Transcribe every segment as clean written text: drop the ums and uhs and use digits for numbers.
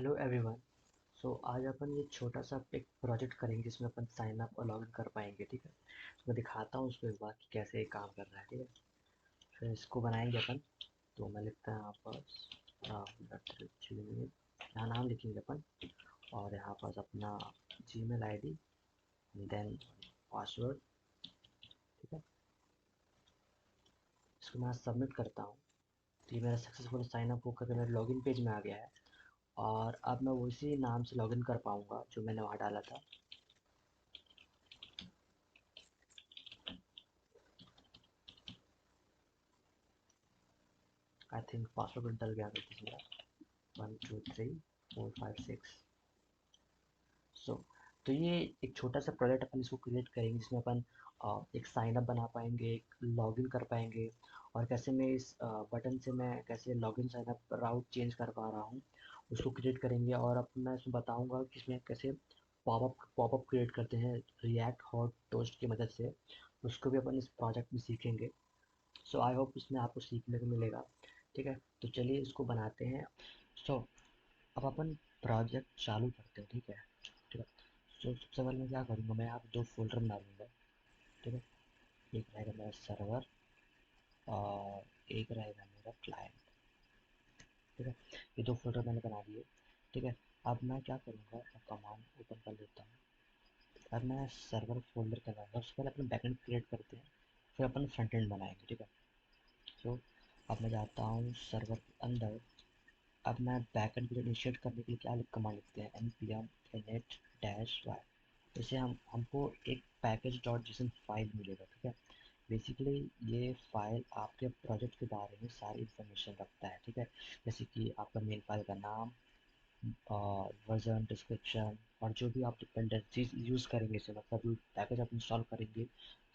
Hello everyone. आज अपन ये छोटा सा एक प्रोजेक्ट करेंगे जिसमें अपन साइन अप और लॉगिन कर पाएंगे। ठीक है, मैं दिखाता हूँ उसको एक बार कि कैसे ये काम कर रहा है। ठीक है, फिर इसको बनाएंगे अपन। तो मैं लिखता हूँ यहाँ पर यहाँ नाम लिखेंगे अपन, और यहाँ पास अपना जीमेल आईडी, देन पासवर्ड। ठीक है, इसको मैं सबमिट करता हूँ। तो ये मेरा सक्सेसफुल साइन अप होकर के मेरे लॉगिन पेज में आ गया है, और अब मैं उसी नाम से लॉगिन कर पाऊँगा जो मैंने वहाँ डाला था। आई थिंक पासवर्ड डल गया गलती से मेरा। 1 2 3 4 5 6। सो तो ये एक छोटा सा प्रोजेक्ट अपन इसको क्रिएट करेंगे जिसमें अपन एक साइन अप बना पाएंगे, एक लॉगिन कर पाएंगे, और कैसे मैं इस बटन से मैं कैसे लॉगिन साइन अप राउट चेंज कर पा रहा हूँ उसको क्रिएट करेंगे। और अब मैं इसमें बताऊंगा कि इसमें कैसे पॉपअप क्रिएट करते हैं रिएक्ट हॉट टोस्ट की मदद से। उसको भी अपन इस प्रोजेक्ट में सीखेंगे। सो आई होप इसमें आपको सीखने को मिलेगा। ठीक है, तो चलिए इसको बनाते हैं। सो अब अपन प्रोजेक्ट चालू करते हैं। ठीक है, ठीक है। सबसे पहले मैं क्या करूँगा, मैं यहाँ पे दो फोल्डर बना लूँगा। ठीक है, एक रहेगा मेरा सर्वर और एक रहेगा मेरा क्लाइंट। ठीक है, ये दो फोल्डर मैंने बना दिए। ठीक है, अब मैं क्या करूँगा, मैं कमांड ओपन कर लेता हूँ। अब मैं सर्वर फोल्डर के अंदर सबसे पहले अपना बैकएंड क्रिएट करते हैं, फिर अपन फ्रंट एंड बनाएंगे। ठीक है, सो अब मैं जाता हूँ सर्वर के अंदर। अब मैं बैकएंड के लिए इनिशिएट करने के लिए क्या कमांड लिखते हैं, npm init -y। इससे हमको एक पैकेज डॉट जेसन फाइल मिलेगा। ठीक है, बेसिकली ये फाइल आपके प्रोजेक्ट के बारे में सारी इन्फॉर्मेशन रखता है। ठीक है, जैसे कि आपका मेन फाइल का नाम, वर्जन, डिस्क्रिप्शन, और जो भी आप डिपेंडेंसीज यूज़ करेंगे इसे, मतलब जो पैकेज आप इंस्टॉल करेंगे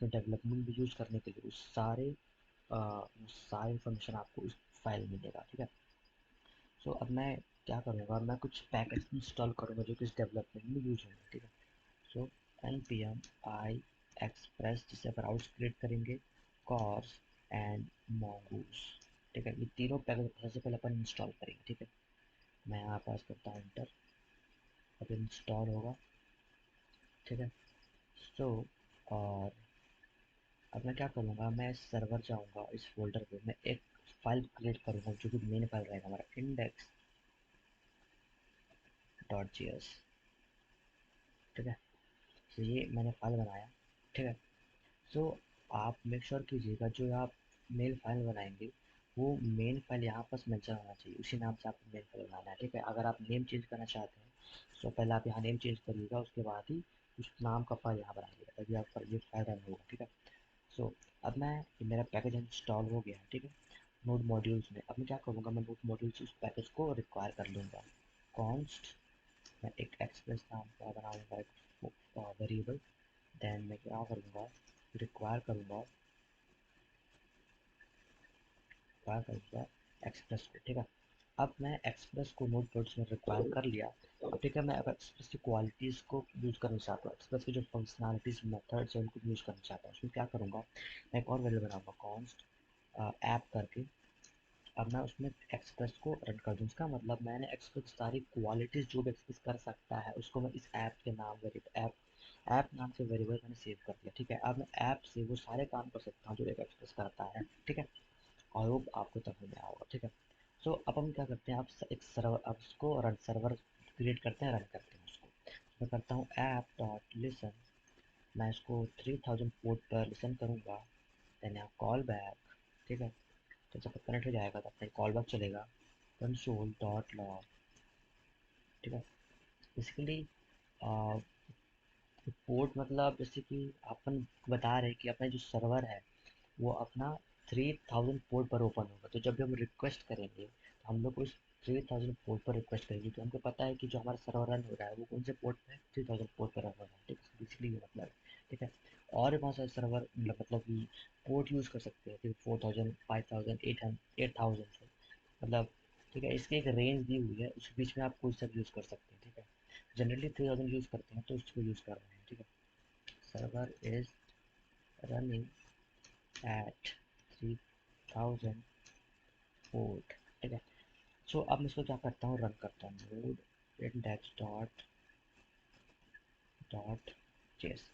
तो डेवलपमेंट में यूज़ करने के लिए वो सारे इन्फॉर्मेशन आपको उस फाइल में मिलेगा। ठीक है, अब मैं क्या करूँगा, मैं कुछ पैकेज इंस्टॉल करूँगा जो कि इस डेवलपमेंट में यूज होंगे। ठीक है, सो npm i express जिसे ब्राउज क्रिएट करेंगे, cors एंड mongoose। ठीक है, ये तीनों पैकेज सबसे पहले अपन इंस्टॉल करेंगे। ठीक है, मैं यहाँ पास करता हूँ इंटर। अब इंस्टॉल होगा। ठीक है, सो और अब मैं क्या करूँगा, मैं सर्वर जाऊँगा, इस फोल्डर पे मैं एक फाइल क्रिएट करूँगा जो कि मेन फाइल रहेगा हमारा index.js। ठीक है, तो ये मैंने फाइल बनाया। ठीक है, सो आप मेक श्योर कीजिएगा जो आप मेल फाइल बनाएंगे वो मेन फाइल यहाँ पास मेंशन होना चाहिए, उसी नाम से आपको मेल फाइल बनाना है। ठीक है, अगर आप नेम चेंज करना चाहते हैं तो पहले आप यहाँ नेम चेंज करिएगा, उसके बाद ही उस नाम का फाइल यहाँ बनाइएगा, तभी आपका ये फाइल रन होगा। ठीक है, सो अब मेरा पैकेज इंस्टॉल हो गया है। ठीक है, नोड मॉड्यूल्स में अब मैं क्या करूँगा, मैं नोड मॉड्यूल्स उस पैकेज को रिक्वायर कर लूँगा। कॉन्स्ट, मैं एक एक्सप्रेस नाम का बनाऊँगा एक वेरिएबल। देन मैं क्या करूँगा, रिक्वायर करूँगा एक्सप्रेस को। ठीक है, अब मैं एक्सप्रेस को नोड प्रोड्स में रिक्वायर कर लिया। अब ठीक है, मैं अब एक्सप्रेस की क्वालिटीज़ को यूज़ करना चाहता हूँ, एक्सप्रेस की जो फंक्शनलिटीज़ मेथड्स हैं उनको यूज़ करना चाहता हूँ। उसमें क्या करूँगा, मैं एक और वेरिएबल बनाऊँगा कॉन्स्ट ऐप करके। अब मैं उसमें एक्सप्रेस को रन कर दूँ, इसका मतलब मैंने एक्सप्रेस सारी क्वालिटीज़ जो भी एक्सप्रेस कर सकता है उसको मैं इस ऐप के नाम वेरिएबल ऐप नाम से वेरिएबल मैंने सेव कर दिया। ठीक है, अब मैं ऐप से वो सारे काम कर सकता हूँ जो एक एक्सप्रेस करता है। ठीक है, और वो आपको तब में आया होगा। ठीक है, अब हम क्या करते हैं, आप एक सर्वर, अब उसको रन सर्वर क्रिएट करते हैं, रन करते हैं उसको। मैं करता हूँ ऐप डॉट लिसन, मैं इसको 3000 पोर्ट पर लिसन करूँगा। देन यहाँ कॉल बैक। ठीक है, तो जब कनेक्ट हो जाएगा तो अपना कॉल बैक चलेगा, कंसोल डॉट लॉग। ठीक है, बेसिकली पोर्ट मतलब जैसे कि अपन बता रहे हैं कि अपना जो सर्वर है वो अपना 3000 पोर्ट पर ओपन होगा। तो जब भी हम रिक्वेस्ट करेंगे तो हम लोग उस 3000 पोर्ट पर रिक्वेस्ट करेंगे, तो हमको पता है कि जो हमारा सर्वर रन हो रहा है वो कौन से पोर्ट पे है, 3000 पोर्ट पर रन हो रहा है। ठीक है, बेसिकली ये मतलब है। ठीक है, और भी बहुत सारे सर्वर मतलब कि पोर्ट यूज़ कर सकते हैं, 4000, 5000, 8000 से, मतलब। ठीक है, इसकी एक रेंज दी हुई है, उस बीच में आप कोई सा यूज़ कर सकते हैं। ठीक है, जनरली 3000 यूज़ करते हैं तो उसको यूज़ कर रहे हैं। ठीक है, server is running at 3000 port. ठीक है, अब मैं इसको क्या करता हूँ, रन करता हूँ। Node index dot dot JS.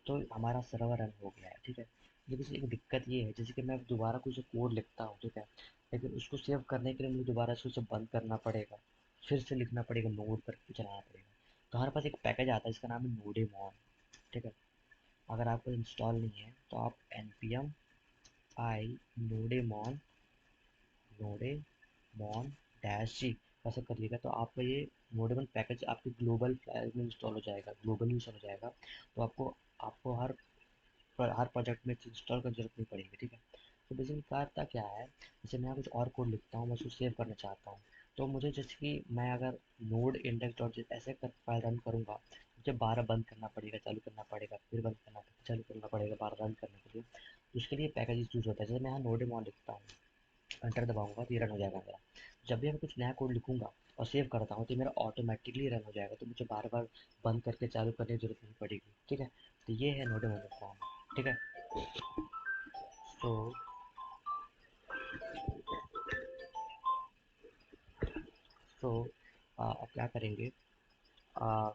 तो हमारा सर्वर रन हो गया है, ठीक है। लेकिन एक दिक्कत ये है, जैसे कि मैं दोबारा कुछ कोड लिखता हूँ, ठीक है, लेकिन उसको सेव करने के लिए मुझे दोबारा से उसे बंद करना पड़ेगा, फिर से लिखना पड़ेगा, नोड करके चलाना पड़ेगा। तो हमारे पास एक पैकेज आता है जिसका नाम है नोडेमोन, ठीक है। अगर आपको इंस्टॉल नहीं है तो आप npm i नोडेमोन नोडेमोन डैश जी ऐसा करिएगा, तो आपका ये नोडेमोन पैकेज आपके ग्लोबल फाइल में इंस्टॉल हो जाएगा, ग्लोबली इंस्टॉल हो जाएगा। तो आपको आपको हर प्रोजेक्ट में इंस्टॉल करने की जरूरत नहीं पड़ेगी, ठीक है। तो बेसिकली करता क्या है, जैसे मैं कुछ और कोड लिखता हूँ, मैं उसको सेव करना चाहता हूँ, तो मुझे जैसे कि मैं अगर नोड इंडेक्स डॉट ऐसे कर फाइल रन करूँगा, मुझे बारह बंद करना पड़ेगा, चालू करना पड़ेगा, फिर बंद करना पड़ेगा, चालू करना पड़ेगा, बारह रन करने के लिए। तो उसके लिए पैकेज यूज होता है। जैसे मैं यहाँ नोडेमोन लिखता हूँ, एंटर दबाऊंगा तो ये रन हो जाएगा मेरा। जब भी मैं कुछ नया कोड लिखूंगा और सेव करता हूँ तो मेरा ऑटोमेटिकली रन हो जाएगा, तो मुझे बार बार बंद करके चालू करने की जरूरत नहीं पड़ेगी, ठीक है। तो ये है नोडेमोन का काम, ठीक है। तो तो अब क्या करेंगे, आ,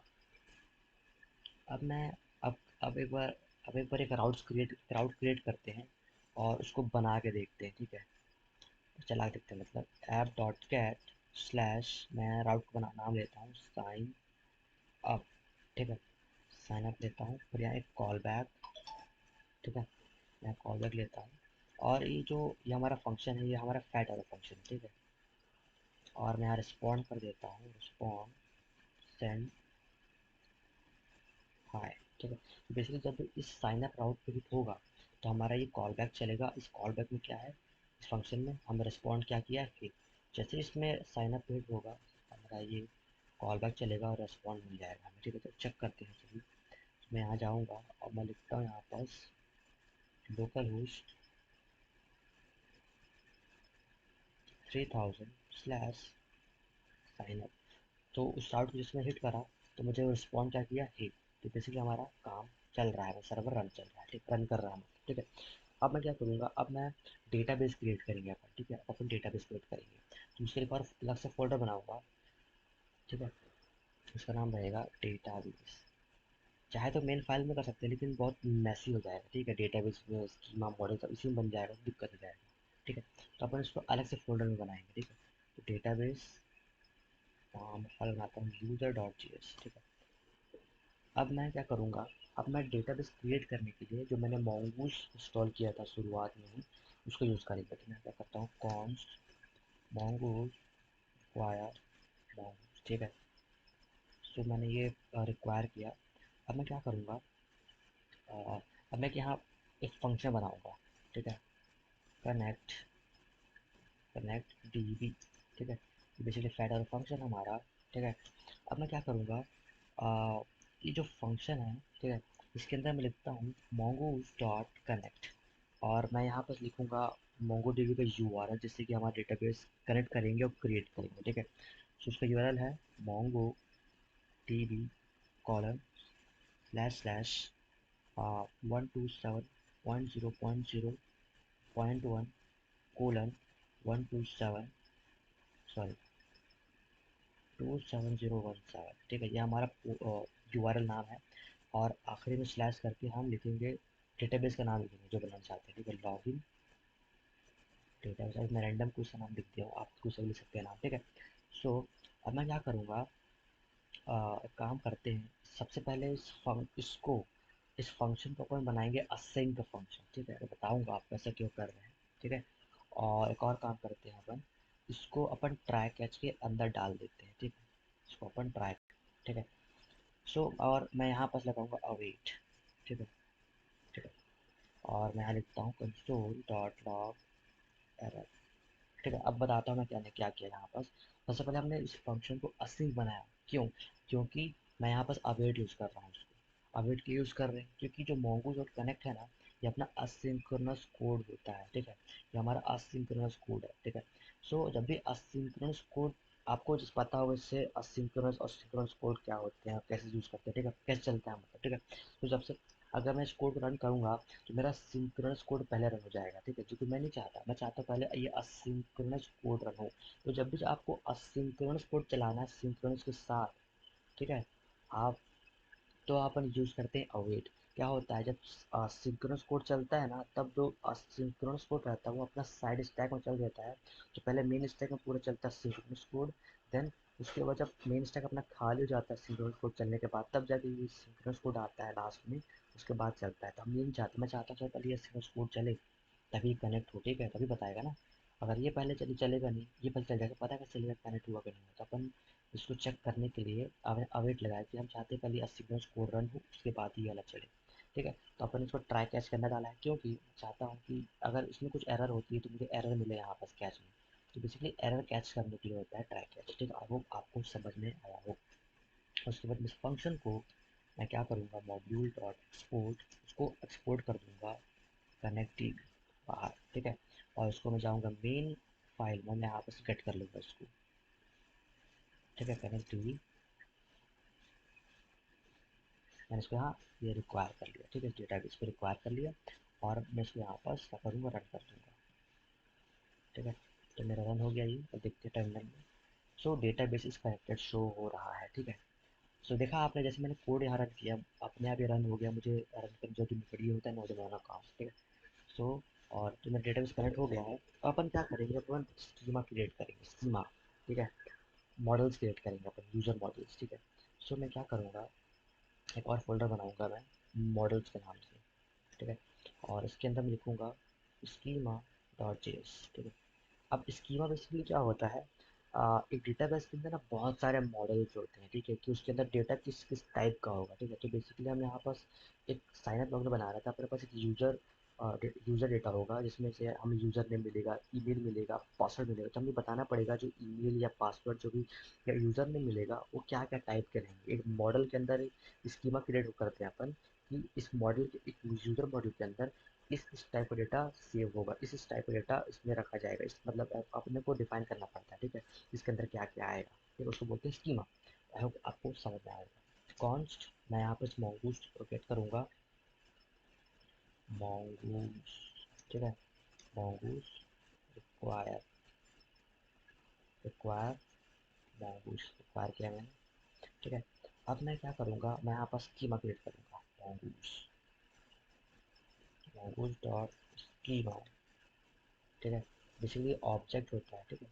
अब मैं अब अब एक बार एक राउट क्रिएट करते हैं और उसको बना के देखते हैं, ठीक है। तो चला के देखते हैं, मतलब ऐप डॉट कैट स्लैश, मैं राउट को बना नाम लेता हूँ साइन अप, ठीक है। साइन अप लेता हूँ, फिर यहाँ एक कॉल बैक, ठीक है। मैं कॉल बैक लेता हूँ, और ये हमारा फंक्शन है, ये हमारा फैट वाला फंक्शन, ठीक है। और मैं यहाँ रिस्पॉन्ड कर देता हूँ, रिस्पॉन्ड सेंड हाय, ठीक है। तो बेसिकली जब इस साइन अप राउट पे हिट होगा तो हमारा ये कॉल बैक चलेगा। इस कॉल बैक में क्या है, इस फंक्शन में हमने रिस्पॉन्ड क्या किया है, हिट। जैसे इसमें साइन अप हिट होगा, हमारा ये कॉल बैक चलेगा और रिस्पॉन्ड मिल जाएगा हमें, ठीक है। तो चेक करते हैं चलिए। तो मैं यहाँ जाऊँगा और मैं लिखता हूँ यहाँ पास local host 3000 slash sign up. तो उस राउट को जिसमें हिट करा तो मुझे रिस्पॉन्ड क्या किया, हिट। तो बेसिकली हमारा काम चल रहा है, सर्वर रन चल रहा है, ठीक, रन कर रहा है, ठीक है। अब मैं क्या करूँगा, अब मैं डेटाबेस क्रिएट करेंगे अपन, ठीक है, अपन डेटाबेस क्रिएट करेंगे। तो उसके लिए एक और अलग से फोल्डर बनाऊंगा, ठीक है। उसका नाम रहेगा डेटाबेस। चाहे तो मेन फाइल में कर सकते हैं, लेकिन बहुत मैसी हो जाएगा, ठीक है। डेटाबेस में स्कीमा मॉडल सब इसी में बन जाएगा, तो दिक्कत हो जाएगा, ठीक है। तो अपन इसको अलग से फोल्डर में बनाएंगे, ठीक है। तो डेटाबेस फाइल बनाता हूँ यूजर डॉट जी एस, ठीक है। अब मैं क्या करूँगा, अब मैं डेटाबेस क्रिएट करने के लिए जो मैंने mongoose इंस्टॉल किया था शुरुआत में ही, उसको यूज़ करेंगे। तो मैं क्या करता हूँ, const mongoose require mongoose, ठीक है। तो मैंने ये रिक्वायर किया। अब मैं क्या करूँगा, अब मैं यहाँ एक फंक्शन बनाऊँगा, ठीक है। कनेक्ट कनेक्ट डीबी, ठीक है। बेसिकली फैडर फंक्शन हमारा, ठीक है। अब मैं क्या करूँगा, ये जो फंक्शन है, ठीक है, इसके अंदर मैं लिखता हूँ mongoose डॉट कनेक्ट, और मैं यहाँ पर लिखूँगा MongoDB का यूआरएल, जिससे कि हमारा डेटाबेस कनेक्ट करेंगे और क्रिएट करेंगे, ठीक है। तो उसका यूआरएल है MongoDB colon slash slash 127.0.0.1 colon 127 sorry 27017, ठीक है। ये हमारा यूआरएल नाम है, और आखिरी में स्लैश करके हम लिखेंगे डेटाबेस का नाम लिखेंगे जो बनाना चाहते हैं, ठीक है। लॉगिन डेटाबेस, मैं रैंडम कुछ सा नाम लिख दिया हूँ, आप कुछ से भी लिख सकते हैं नाम, ठीक है। सो अब मैं क्या करूँगा, एक काम करते हैं, सबसे पहले इस फंक्शन को अपन बनाएंगे असाइन का फंक्शन, ठीक है। मैं बताऊँगा आपको ऐसा क्यों कर रहे हैं, ठीक है। और एक और काम करते हैं, अपन इसको अपन ट्राई कैच के अंदर डाल देते हैं, ठीक है। इसको अपन ट्राई, ठीक है। सो और मैं यहाँ पास लगाऊंगा अवेट, ठीक है, ठीक है। और मैं यहाँ लिखता हूँ कंसोल डॉट लॉग एरर, ठीक है। अब बताता हूँ मैं क्या क्या किया यहाँ पास। सबसे पहले हमने इस फंक्शन को असिंक बनाया, क्यों, क्योंकि मैं यहाँ पास अवेट यूज़ कर रहा हूँ उसको, अवेट क्यों यूज़ कर रहे हैं, क्योंकि जो mongoose डॉट कनेक्ट है ना, ये अपना असिंक्रोनस कोड होता है, ठीक है। ये हमारा असिंक्रोनस कोड है, ठीक है। सो जब भी असिंक्रोनस कोड आपको जिस पता होगा इससे असिंक्रोनस और सिंक्रोनस कोड क्या होते हैं, कैसे यूज़ करते हैं, ठीक है, कैसे चलता है मतलब, ठीक है। तो जब से अगर मैं इस कोड को रन करूँगा तो मेरा सिंक्रोनस कोड पहले रन हो जाएगा, ठीक है, जो कि मैं नहीं चाहता। मैं चाहता हूँ पहले ये असिंक्रोनस कोड रन हो। तो जब भी आपको असिंक्रोनस कोड चलाना है सिंक्रोनस के साथ, ठीक है, आप तो अपन यूज़ करते हैं अवेट। क्या होता है, जब सिंक्रोनस कोड चलता है ना, तब जो सिंक्रोनस कोड रहता है वो अपना साइड स्टैक में चल देता है। तो पहले मेन स्टैक में पूरा चलता है सिंक्रोनस कोड, देन उसके बाद जब मेन स्टैक अपना खाली हो जाता है सिंक्रोनस कोड चलने के बाद, तब जाके ये सिंक्रोनस कोड आता है लास्ट में, उसके बाद चलता है। तो हम ये नहीं चाहते, मैं चाहता हूँ पहले ये सिंक्रोनस कोड चले तभी कनेक्ट हो, ठीक है, तभी बताएगा ना। अगर ये पहले चले चलेगा नहीं, ये पहले चल जाएगा, पता कैसे चलेगा कनेक्ट हुआ कि नहीं हुआ। तो अपन इसको चेक करने के लिए अवेट लगाया कि हम चाहते हैं पहले 80 कोड रन हो, उसके बाद ही वाला चले, ठीक है। तो अपन इसको ट्राई कैच करना डाला है, क्योंकि मैं चाहता हूँ कि अगर इसमें कुछ एरर होती है तो मुझे एरर मिले यहाँ पास कैच में। तो बेसिकली एरर कैच करने के लिए होता है ट्राई कैच, ठीक है। आई होप आपको समझ में आया हो। उसके बाद इस फंक्शन को मैं क्या करूँगा, मॉड्यूल डॉट एक्सपोर्ट, उसको एक्सपोर्ट कर दूँगा कनेक्टिंग बाहर, ठीक है। और उसको मैं जाऊँगा मेन फाइल में, मैं यहाँ पर गेट कर लूँगा इसको, ठीक है, कनेक्टिविटी। मैंने इसको यहाँ ये रिक्वायर कर लिया, ठीक है, डेटाबेस को रिक्वायर कर लिया। और मैं इसको यहाँ पर क्या करूँगा, रन कर दूँगा, ठीक है। तो मेरा रन हो गया ये, और देखते हैं टर्मिनल में। सो डेटाबेस इज कनेक्टेड शो हो रहा है, ठीक है। सो देखा आपने, जैसे मैंने कोड यहाँ रन किया, अपने आप ये रन हो गया। मुझे रन करने जो भी ये होता है नोजवाना काम, ठीक है। सो और तो मेरा डेटाबेस कनेक्ट हो गया है। तो अपन क्या करेंगे, अपन स्कीमा क्रिएट करेंगे, स्कीमा, ठीक है। मॉडल्स क्रिएट करेंगे अपन, यूजर मॉडल्स, ठीक है। सो मैं क्या करूँगा, एक और फोल्डर बनाऊँगा मैं मॉडल्स के नाम से, ठीक है। और इसके अंदर मैं लिखूँगा स्कीमा डॉट जेएस, ठीक है। अब स्कीमा बेसिकली क्या होता है, एक डेटाबेस के अंदर ना बहुत सारे मॉडल्स होते हैं, ठीक है, कि उसके अंदर डेटा किस किस टाइप का होगा, ठीक है। तो बेसिकली हम यहाँ पास एक साइन अप लॉगिन बना रहा था, अपने पास एक यूज़र डेटा होगा, जिसमें से हमें यूज़र नेम मिलेगा, ईमेल मिलेगा, पासवर्ड मिलेगा। तो हमें बताना पड़ेगा जो ईमेल या पासवर्ड जो भी या यूज़र नेम मिलेगा वो क्या क्या टाइप के रहेंगे। एक मॉडल के अंदर एक स्कीमा क्रिएट करते हैं अपन, कि इस मॉडल के एक यूज़र मॉडल के अंदर इस टाइप का डेटा सेव होगा, इस टाइप का डेटा इसमें रखा जाएगा। इस मतलब अपने को डिफाइन करना पड़ता है, ठीक है, इसके अंदर क्या क्या आएगा, फिर उसको बोलते हैं स्कीमा। आई होप आपको समझ में आएगा। कॉन्स्ट मैं यहाँ पे mongoose गेट करूँगा, mongoose, ठीक है, mongoose require, require mongoose require किया मैंने, ठीक है। अब मैं क्या करूँगा, मैं यहाँ पर स्कीमा क्रिएट करूँगा, mongoose, mongoose डॉट स्कीमा, ठीक है। बेसिकली ऑब्जेक्ट होता है, ठीक है।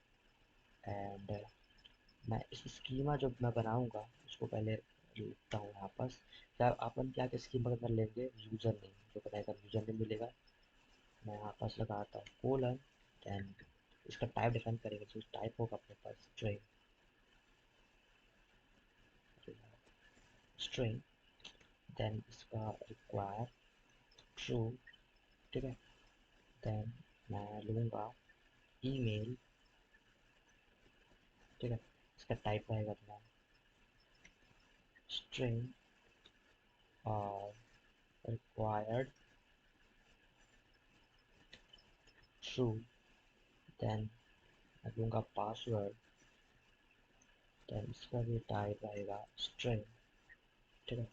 एंड मैं इस स्कीमा जो मैं बनाऊंगा उसको पहले लिखता हूँ यहाँ पास। क्या अपन क्या क्या स्कीमा के अंदर लेंगे, यूज़र नेम जो बताएगा, यूज़र नेम मिलेगा। मैं यहाँ पास लगाता हूँ कोलन, देन इसका टाइप डिफाइन करेंगे, जो टाइप होगा अपने पास स्ट्रिंग, स्ट्रिंग, देन इसका रिक्वायर ट्रू, ठीक है। देन मैं लूँगा ईमेल, ठीक है, इसका टाइप रहेगा अपना स्ट्रिंग और रिक्वायर्ड ट्रू, देन मैं लूँगा पासवर्ड, देन इसका भी टाइप रहेगा स्ट्रिंग, ठीक है।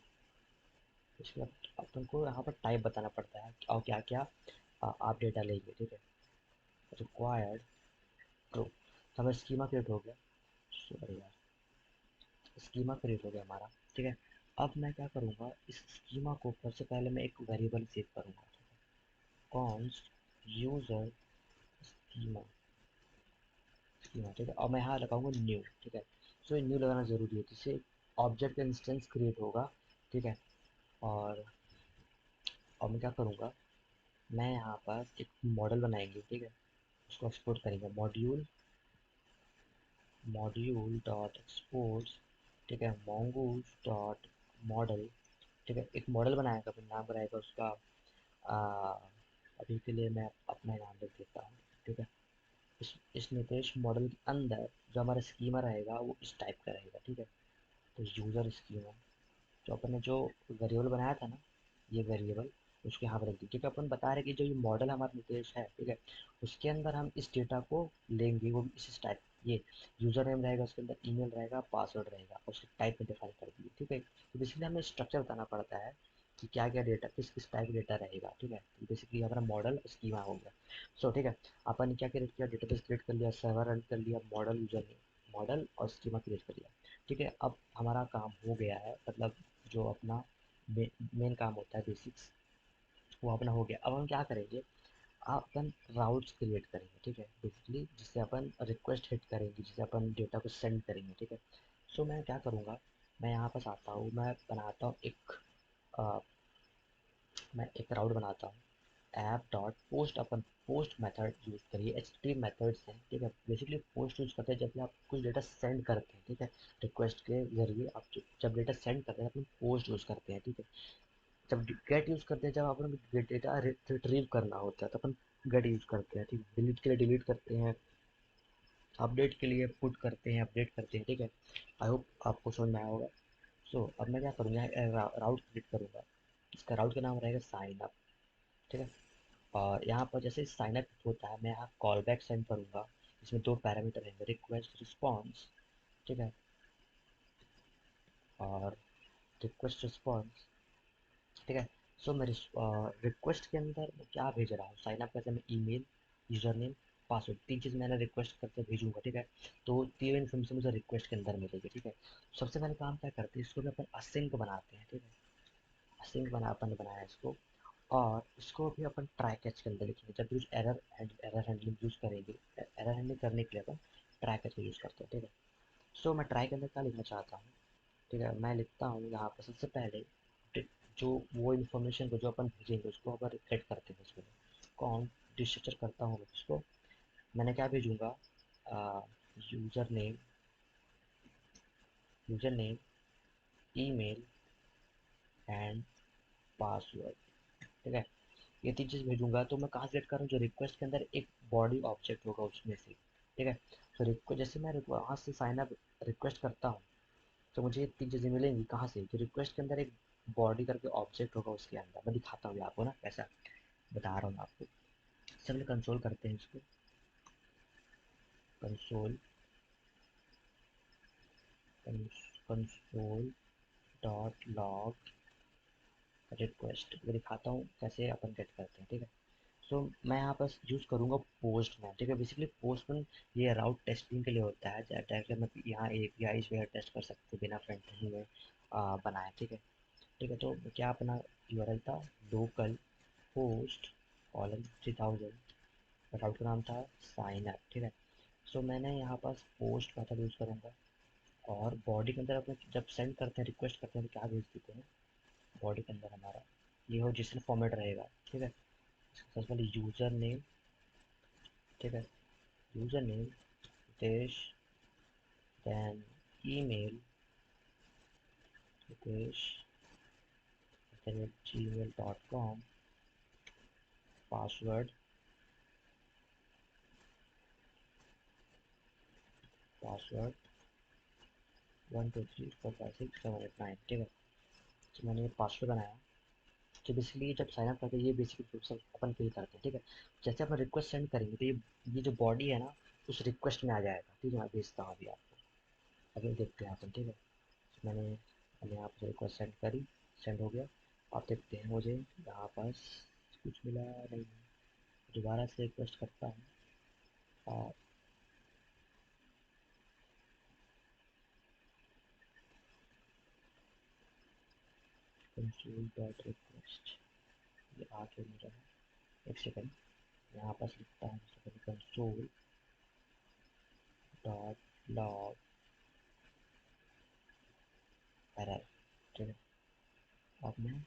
इसके बाद अपन को यहाँ पर टाइप बताना पड़ता है और क्या क्या आप डेटा लेंगे, ठीक है। रिक्वायर्ड ट्रू, तो हमें स्कीमा क्रिएट हो गया, सॉरी यार, स्कीमा क्रिएट हो गया हमारा, ठीक है। अब मैं क्या करूँगा, इस स्कीमा को सबसे पहले मैं एक वेरिएबल सेव करूँगा, कॉन्स्ट यूजर स्कीमा, स्कीमा, ठीक है। और मैं यहाँ लगाऊंगा न्यू, ठीक है। सो न्यू लगाना ज़रूरी है, जिससे ऑब्जेक्ट का इंस्टेंस क्रिएट होगा, ठीक है। और और मैं क्या करूँगा, मैं यहाँ पर एक मॉडल बनाएंगे, ठीक है, उसको एक्सपोर्ट करेंगे, मॉड्यूल, मॉड्यूल डॉट एक्सपोर्ट, ठीक है, mongoose डॉट मॉडल, ठीक है। एक मॉडल बनाएगा, फिर नाम रहेगा उसका आ, अभी के लिए मैं अपना नाम लिख देता हूँ, ठीक है। इस निर्देश मॉडल के अंदर जो हमारा स्कीमा रहेगा वो इस टाइप का रहेगा, ठीक है। तो यूज़र स्कीमा, जो अपन ने जो वेरिएबल बनाया था ना, ये वेरिएबल उसके यहाँ पर रख दी, ठीक है। अपन बता रहे कि जो ये मॉडल हमारा निर्देश है, ठीक है, उसके अंदर हम इस डेटा को लेंगे, वो भी इस टाइप ये यूज़र नेम रहेगा, उसके अंदर ईमेल रहेगा, पासवर्ड रहेगा, और उसके टाइप में डिफाइन कर दिए, ठीक है। तो बेसिकली हमें स्ट्रक्चर बताना पड़ता है कि क्या क्या डेटा, किस किस टाइप डेटा रहेगा, ठीक है। तो बेसिकली हमारा मॉडल स्कीमा हो गया। सो ठीक है, अपन ने क्या क्रिएट किया, डेटाबेस क्रिएट कर लिया, सर्वर रन कर लिया, मॉडल यूजर नेम मॉडल और स्कीमा क्रिएट कर लिया, ठीक है। अब हमारा काम हो गया है, मतलब जो अपना मेन काम होता है बेसिक्स, वो अपना हो गया। अब हम क्या करेंगे, अपन राउट्स क्रिएट करेंगे, ठीक है, बेसिकली जिससे अपन रिक्वेस्ट हिट करेंगे, जिससे अपन डेटा को सेंड करेंगे, ठीक है। सो मैं क्या करूँगा, मैं यहाँ पास आता हूँ, मैं बनाता हूँ अ, मैं एक राउट बनाता हूँ, ऐप डॉट पोस्ट, अपन पोस्ट मेथड यूज़ करिए, एच मेथड्स हैं, ठीक है। बेसिकली पोस्ट यूज़ करते हैं जब भी आप कुछ डेटा सेंड करते हैं, ठीक है। रिक्वेस्ट के जरिए आप जब डेटा सेंड करते हैं, अपन पोस्ट यूज़ करते हैं, ठीक है। जब गेट यूज़ करते हैं, जब अपन गेट डेटा रिट्रीव करना होता है, तो अपन गेट यूज़ करते हैं, ठीक है। डिलीट के लिए डिलीट करते हैं, अपडेट के लिए पुट करते हैं, अपडेट करते हैं, ठीक है। आई होप आपको समझ में आया होगा। सो अब मैं क्या करूँगा, राउट क्रिएट करूँगा, इसका राउट का नाम रहेगा साइन अप, ठीक है। और यहाँ पर जैसे साइन अप होता है, मैं यहाँ कॉल बैक सेंड करूँगा, इसमें दो पैरामीटर रहेंगे, रिक्वेस्ट रिस्पॉन्स, ठीक है, और रिक्वेस्ट रिस्पॉन्स, ठीक है। सो मैं रिक्वेस्ट के अंदर मैं क्या भेज रहा हूँ, साइन अप करके मैं ईमेल, यूजर नेम, पासवर्ड, तीन चीज़ मैंने रिक्वेस्ट करके भेजूंगा, ठीक है। तो तीन इन्फॉर्मेशन मुझे रिक्वेस्ट के अंदर मिलेगी, ठीक है। सबसे पहले काम क्या करते हैं, इसको भी अपन असिंक बनाते हैं, ठीक है। असिंक बना अपन ने बनाया इसको, और इसको भी अपन ट्राई कैच के अंदर लिखेंगे, जब यूज एरर हैंडलिंग यूज़ करेंगे, एरर हैंडलिंग करने के लिए अपन ट्राई कैच का यूज़ करते हैं, ठीक है। सो मैं ट्राई के अंदर क्या लिखना चाहता हूँ, ठीक है, मैं लिखता हूँ यहाँ पर सबसे पहले जो वो इन्फॉर्मेशन को जो अपन भेजेंगे उसको अपन रिक्रेट करते हैं, उसमें कौन डिस्ट्रक्चर करता हूँ मैं उसको, मैंने क्या भेजूंगा, user name, user name, email and password, ठीक है। ये तीन चीज़ भेजूंगा, तो मैं कहाँ सेलेक्ट करूँ, जो रिक्वेस्ट के अंदर एक बॉडी ऑब्जेक्ट होगा उसमें से, ठीक है। तो रिक्वेस्ट जैसे मैं वहाँ से साइन अप रिक्वेस्ट करता हूँ, तो मुझे ये तीन चीज़ें मिलेंगी कहाँ से, जो रिक्वेस्ट के अंदर एक बॉडी करके ऑब्जेक्ट होगा, उसके अंदर मैं दिखाता हूँ आपको ना कैसा, बता रहा हूँ आपको। चलिए कंसोल करते हैं इसको, console, console dot log request, ये दिखाता हूँ कैसे अपन गेट करते हैं, ठीक है। सो मैं यहाँ पर यूज़ करूँगा पोस्टमैन, ठीक है। बेसिकली पोस्टमैन ये राउट टेस्टिंग के लिए होता है, डायरेक्टली हम यहाँ API से टेस्ट कर सकते हैं बिना फ्रंट एंड में बनाए, ठीक है। ठीक है, तो क्या अपना URL था, लोकल होस्ट कॉलन 3000, राउट का नाम था साइन अप, ठीक है। सो मैंने यहाँ पास पोस्ट मेथड यूज़ करूँगा, और बॉडी के अंदर अपने जब सेंड करते हैं, रिक्वेस्ट करते हैं, तो क्या भेज देते हैं, बॉडी के अंदर हमारा ये हो जिसमें फॉर्मेट रहेगा, ठीक है। सबसे पहले यूज़र नेम, ठीक है, user name Hitesh, then email Hitesh gmail.com, password, password 123456789, ठीक है। तो मैंने ये पासवर्ड बनाया, तो बेसिकली जब साइन अप करते हैं, ये बेसिकली सब अपन फिल करते हैं, ठीक है। जैसे अपन रिक्वेस्ट सेंड करेंगे, तो ये जो बॉडी है ना, उस रिक्वेस्ट में आ जाएगा, ठीक है। मैं भेजता हूँ अभी आपको, अभी देखते हैं अपन, ठीक है। तो मैंने यहाँ पर रिक्वेस्ट सेंड करी, सेंड हो गया। आप देखते हैं मुझे यहाँ पास कुछ मिला नहीं, दोबारा से रिक्वेस्ट करता हूँ, और कंसोल डॉट रिक्वेस्ट, ये आ क्यों नहीं रहा, एक सेकंड, यहाँ पास लिखता हूँ कंसोल डॉट लॉग एरर, ठीक है। अब मैं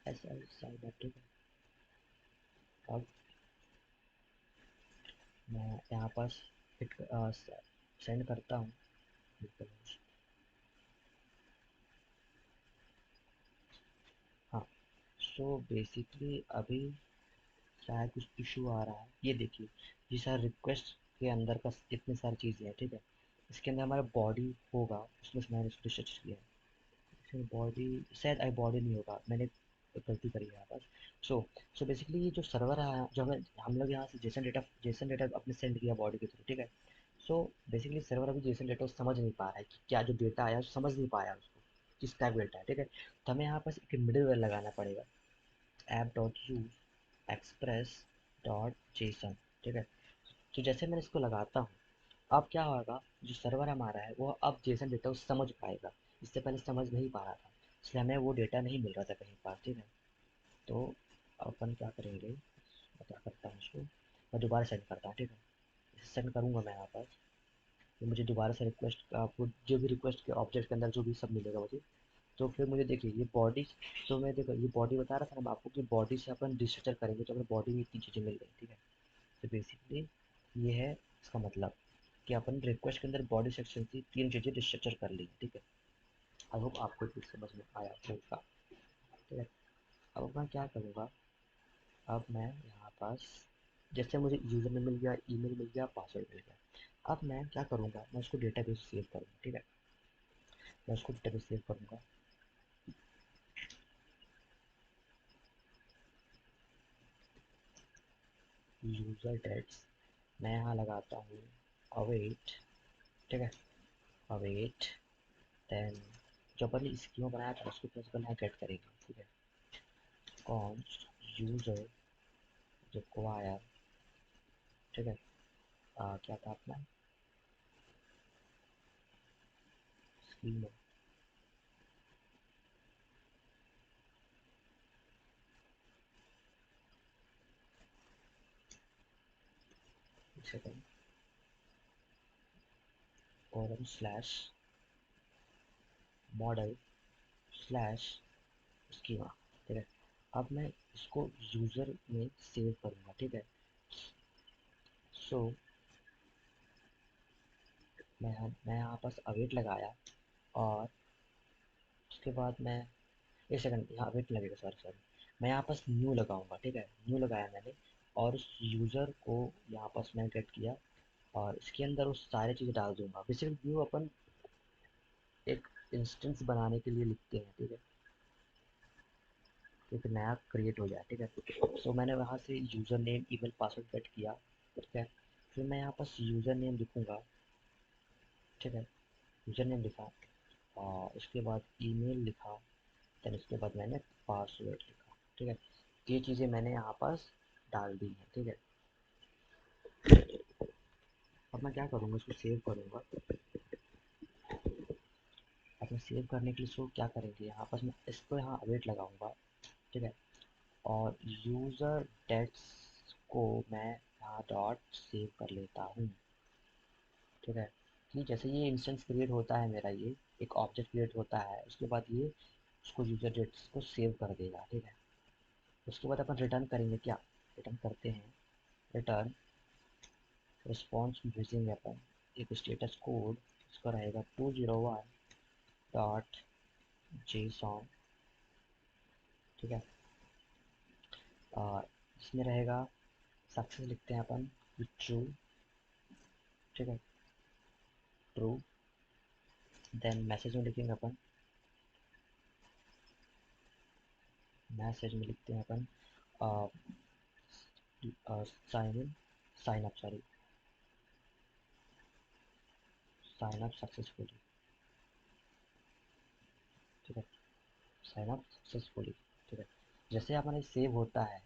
ऐसा साइड अप, ठीक है। अब मैं यहाँ पास हिट सेंड करता हूँ, हाँ। सो बेसिकली अभी शायद कुछ इशू आ रहा है, ये देखिए, ये सारा रिक्वेस्ट के अंदर का इतनी सारी चीज़ें हैं, ठीक है। इसके अंदर हमारा बॉडी होगा, उसमें से मैंने इसको सर्च किया है, इसमें बॉडी, शायद आई बॉडी नहीं होगा, मैंने गलती करी है यहाँ पर। सो सो बेसिकली ये जो सर्वर है, जो हमें हम लोग यहाँ से जेसन डेटा अपने सेंड किया बॉडी के थ्रू, ठीक है। सो बेसिकली सर्वर अभी जेसन डेटा समझ नहीं पा रहा है कि क्या जो डेटा आया समझ नहीं पाया उसको किस टाइप डेटा है, ठीक है। तो हमें यहाँ पास एक मिडलवेयर लगाना पड़ेगा, app dot use express dot JSON, ठीक है। तो जैसे मैं इसको लगाता हूँ, अब क्या होगा, जो सर्वर हमारा है वो अब जेसन डेटा को समझ पाएगा, इससे पहले समझ नहीं पा रहा था, इसलिए हमें वो डेटा नहीं मिल रहा था कहीं पर, ठीक है। तो अपन क्या करेंगे, मैं क्या करता हूँ उसको, मैं दोबारा सेंड करता हूँ, ठीक है। इसे सेंड करूँगा मैं यहाँ पर, तो मुझे दोबारा से रिक्वेस्ट आपको जो भी रिक्वेस्ट के ऑब्जेक्ट के अंदर जो भी सब मिलेगा मुझे, तो फिर मुझे देखिए ये बॉडी, तो मैं देखो ये बॉडी बता रहा था ना मैं आपको कि बॉडी से अपन डिस्ट्रक्चर करेंगे तो हमें बॉडी में इतनी चीज़ें मिल गई, ठीक है। तो बेसिकली ये है इसका मतलब कि अपन रिक्वेस्ट के अंदर बॉडी सेक्शन से तीन चीज़ें डिस्ट्रक्चर कर ली, ठीक है। आई होप आपको कुछ समझ में आया होगा, ठीक है। अब मैं क्या करूँगा, अब मैं यहाँ पास जैसे मुझे यूज़र नेम मिल गया, ईमेल मिल गया, पासवर्ड मिल गया, अब मैं क्या करूँगा, मैं उसको डेटाबेस सेव करूँगा, ठीक है। मैं उसको डेटाबेस सेव करूँगा, यूज़र डेट्स, मैं यहाँ लगाता हूँ अवेट, ठीक है, अवेट, देन जो अपन ने स्कीमा बनाया था उसको प्लस अपन यहाँ गेट करेंगे, ठीक है। कॉन्स्ट यूज़र रिक्वायर, ठीक है। क्या था अपना स्कीमा, एक second, colon slash model slash schema, ठीक है। अब मैं इसको यूज़र में सेव करूँगा, ठीक है। सो मैं यहाँ पास अवेट लगाया, और उसके बाद मैं एक सेकंड यहाँ अवेट लगेगा, सॉरी सॉरी, मैं यहाँ पास न्यू लगाऊंगा, ठीक है। न्यू लगाया मैंने, और उस यूज़र को यहाँ पास मैं गेट किया, और इसके अंदर वो सारी चीज़ें डाल दूंगा। बेसिकली न्यू अपन एक इंस्टेंस बनाने के लिए लिखते हैं, ठीक है, कि एक नया क्रिएट हो जाए, ठीक है। सो मैंने वहाँ से user name email password get किया, ठीक है। फिर मैं यहाँ पास यूज़र नेम लिखूँगा, ठीक है, यूज़र नेम लिखा, और उसके बाद ईमेल लिखा, देन उसके बाद मैंने पासवर्ड लिखा, ठीक है। ये चीज़ें मैंने यहाँ पास डाल दी हैं, ठीक है। अब मैं क्या करूँगा, इसको सेव करूँगा। अब मैं सेव करने के लिए इसको क्या करेंगे, यहाँ पास मैं इसको यहाँ अवेट लगाऊंगा, ठीक है। और यूज़र डेट्स को मैं यहाँ डॉट सेव कर लेता हूँ, ठीक है। कि जैसे ये इंस्टेंस क्रिएट होता है मेरा, ये एक ऑब्जेक्ट क्रिएट होता है, उसके बाद ये उसको यूज़र डेट्स को सेव कर देगा, ठीक है। उसके बाद अपन रिटर्न करेंगे, क्या रिटर्न करते हैं, रिटर्न रिस्पॉन्स भेजेंगे अपन एक स्टेटस कोड, उसका रहेगा 201 डॉट जेसॉन, ठीक है। और इसमें रहेगा सक्सेस, लिखते हैं अपन ट्रू, ठीक है, ट्रू। देन मैसेज में लिखेंगे अपन, मैसेज में लिखते हैं अपन sign in, sign up, sorry, sign up successfully, ठीक है, साइन अप सक्सेसफुली, ठीक है। जैसे हमारा सेव होता है,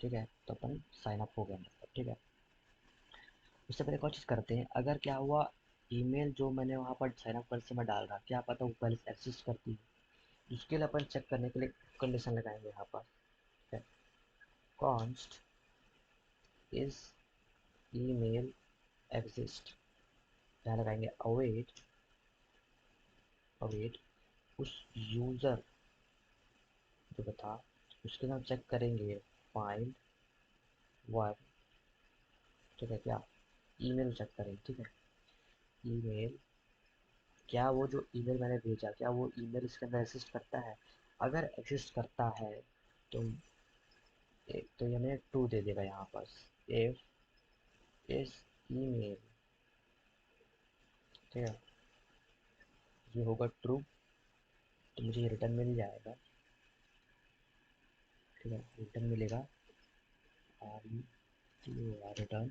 ठीक है, तो अपन साइन अप हो गया मतलब, ठीक है। उससे पहले एक और चीज़ करते हैं, अगर क्या हुआ, ईमेल जो मैंने वहाँ पर साइन अप कर समय डाल रहा, क्या पता वो पहले से एक्सिस्ट करती है, उसके लिए अपन चेक करने के लिए कंडीशन लगाएंगे यहाँ पर, ठीक है। कॉन्स्ट इज ईमेल एग्जिस्ट, यहाँ लगाएंगे अवेट, अवेट उस यूज़र जो था उसके साथ चेक करेंगे, फाइंड वन, ठीक है, क्या ईमेल चेक करेंगे, ठीक है। ईमेल, क्या वो जो ईमेल मैंने भेजा क्या वो ईमेल इसके अंदर एग्जिस्ट करता है, अगर एग्जिस्ट करता है तो तो ये हमें ट्रू दे देगा यहाँ पास, इफ इस ईमेल, ठीक है, ये होगा ट्रू, तो मुझे ये रिटर्न मिल जाएगा, ठीक है, रिटर्न मिलेगा, रिटर्न,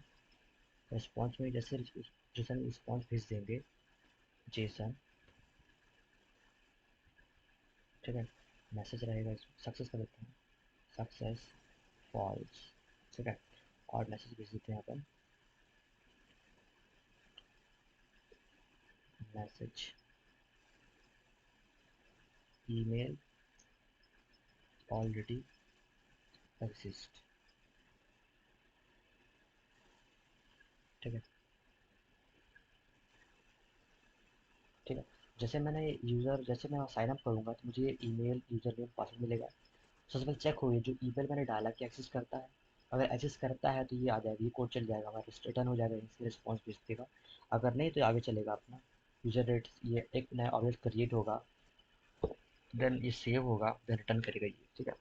रिस्पॉन्स में जैसे जेसन रिस्पॉन्स भेज देंगे, जेसन, ठीक है, मैसेज रहेगा, सक्सेस कर देते हैं, सक्सेस फॉल्स, ठीक है, और मैसेज भेज देते हैं अपन, मैसेज ईमेल ऑलरेडी एग्जिस्ट, ठीक है, ठीक है। जैसे मैं साइन अप करूँगा तो मुझे ईमेल यूजर नेम पासवर्ड मिलेगा। सबसे पहले चेक होगी जो ईमेल मैंने डाला कि एक्सेस करता है। अगर एक्सेस करता है तो ये आ जाएगा, ये कोड चल जाएगा, हमारा रिटर्न हो जाएगा, इससे रिस्पॉन्स भेज देगा। अगर नहीं तो आगे चलेगा अपना यूजर रेट, ये एक नया ऑब्जेक्ट क्रिएट होगा, देन ये सेव होगा, देन रिटर्न करेगा ये, ठीक है।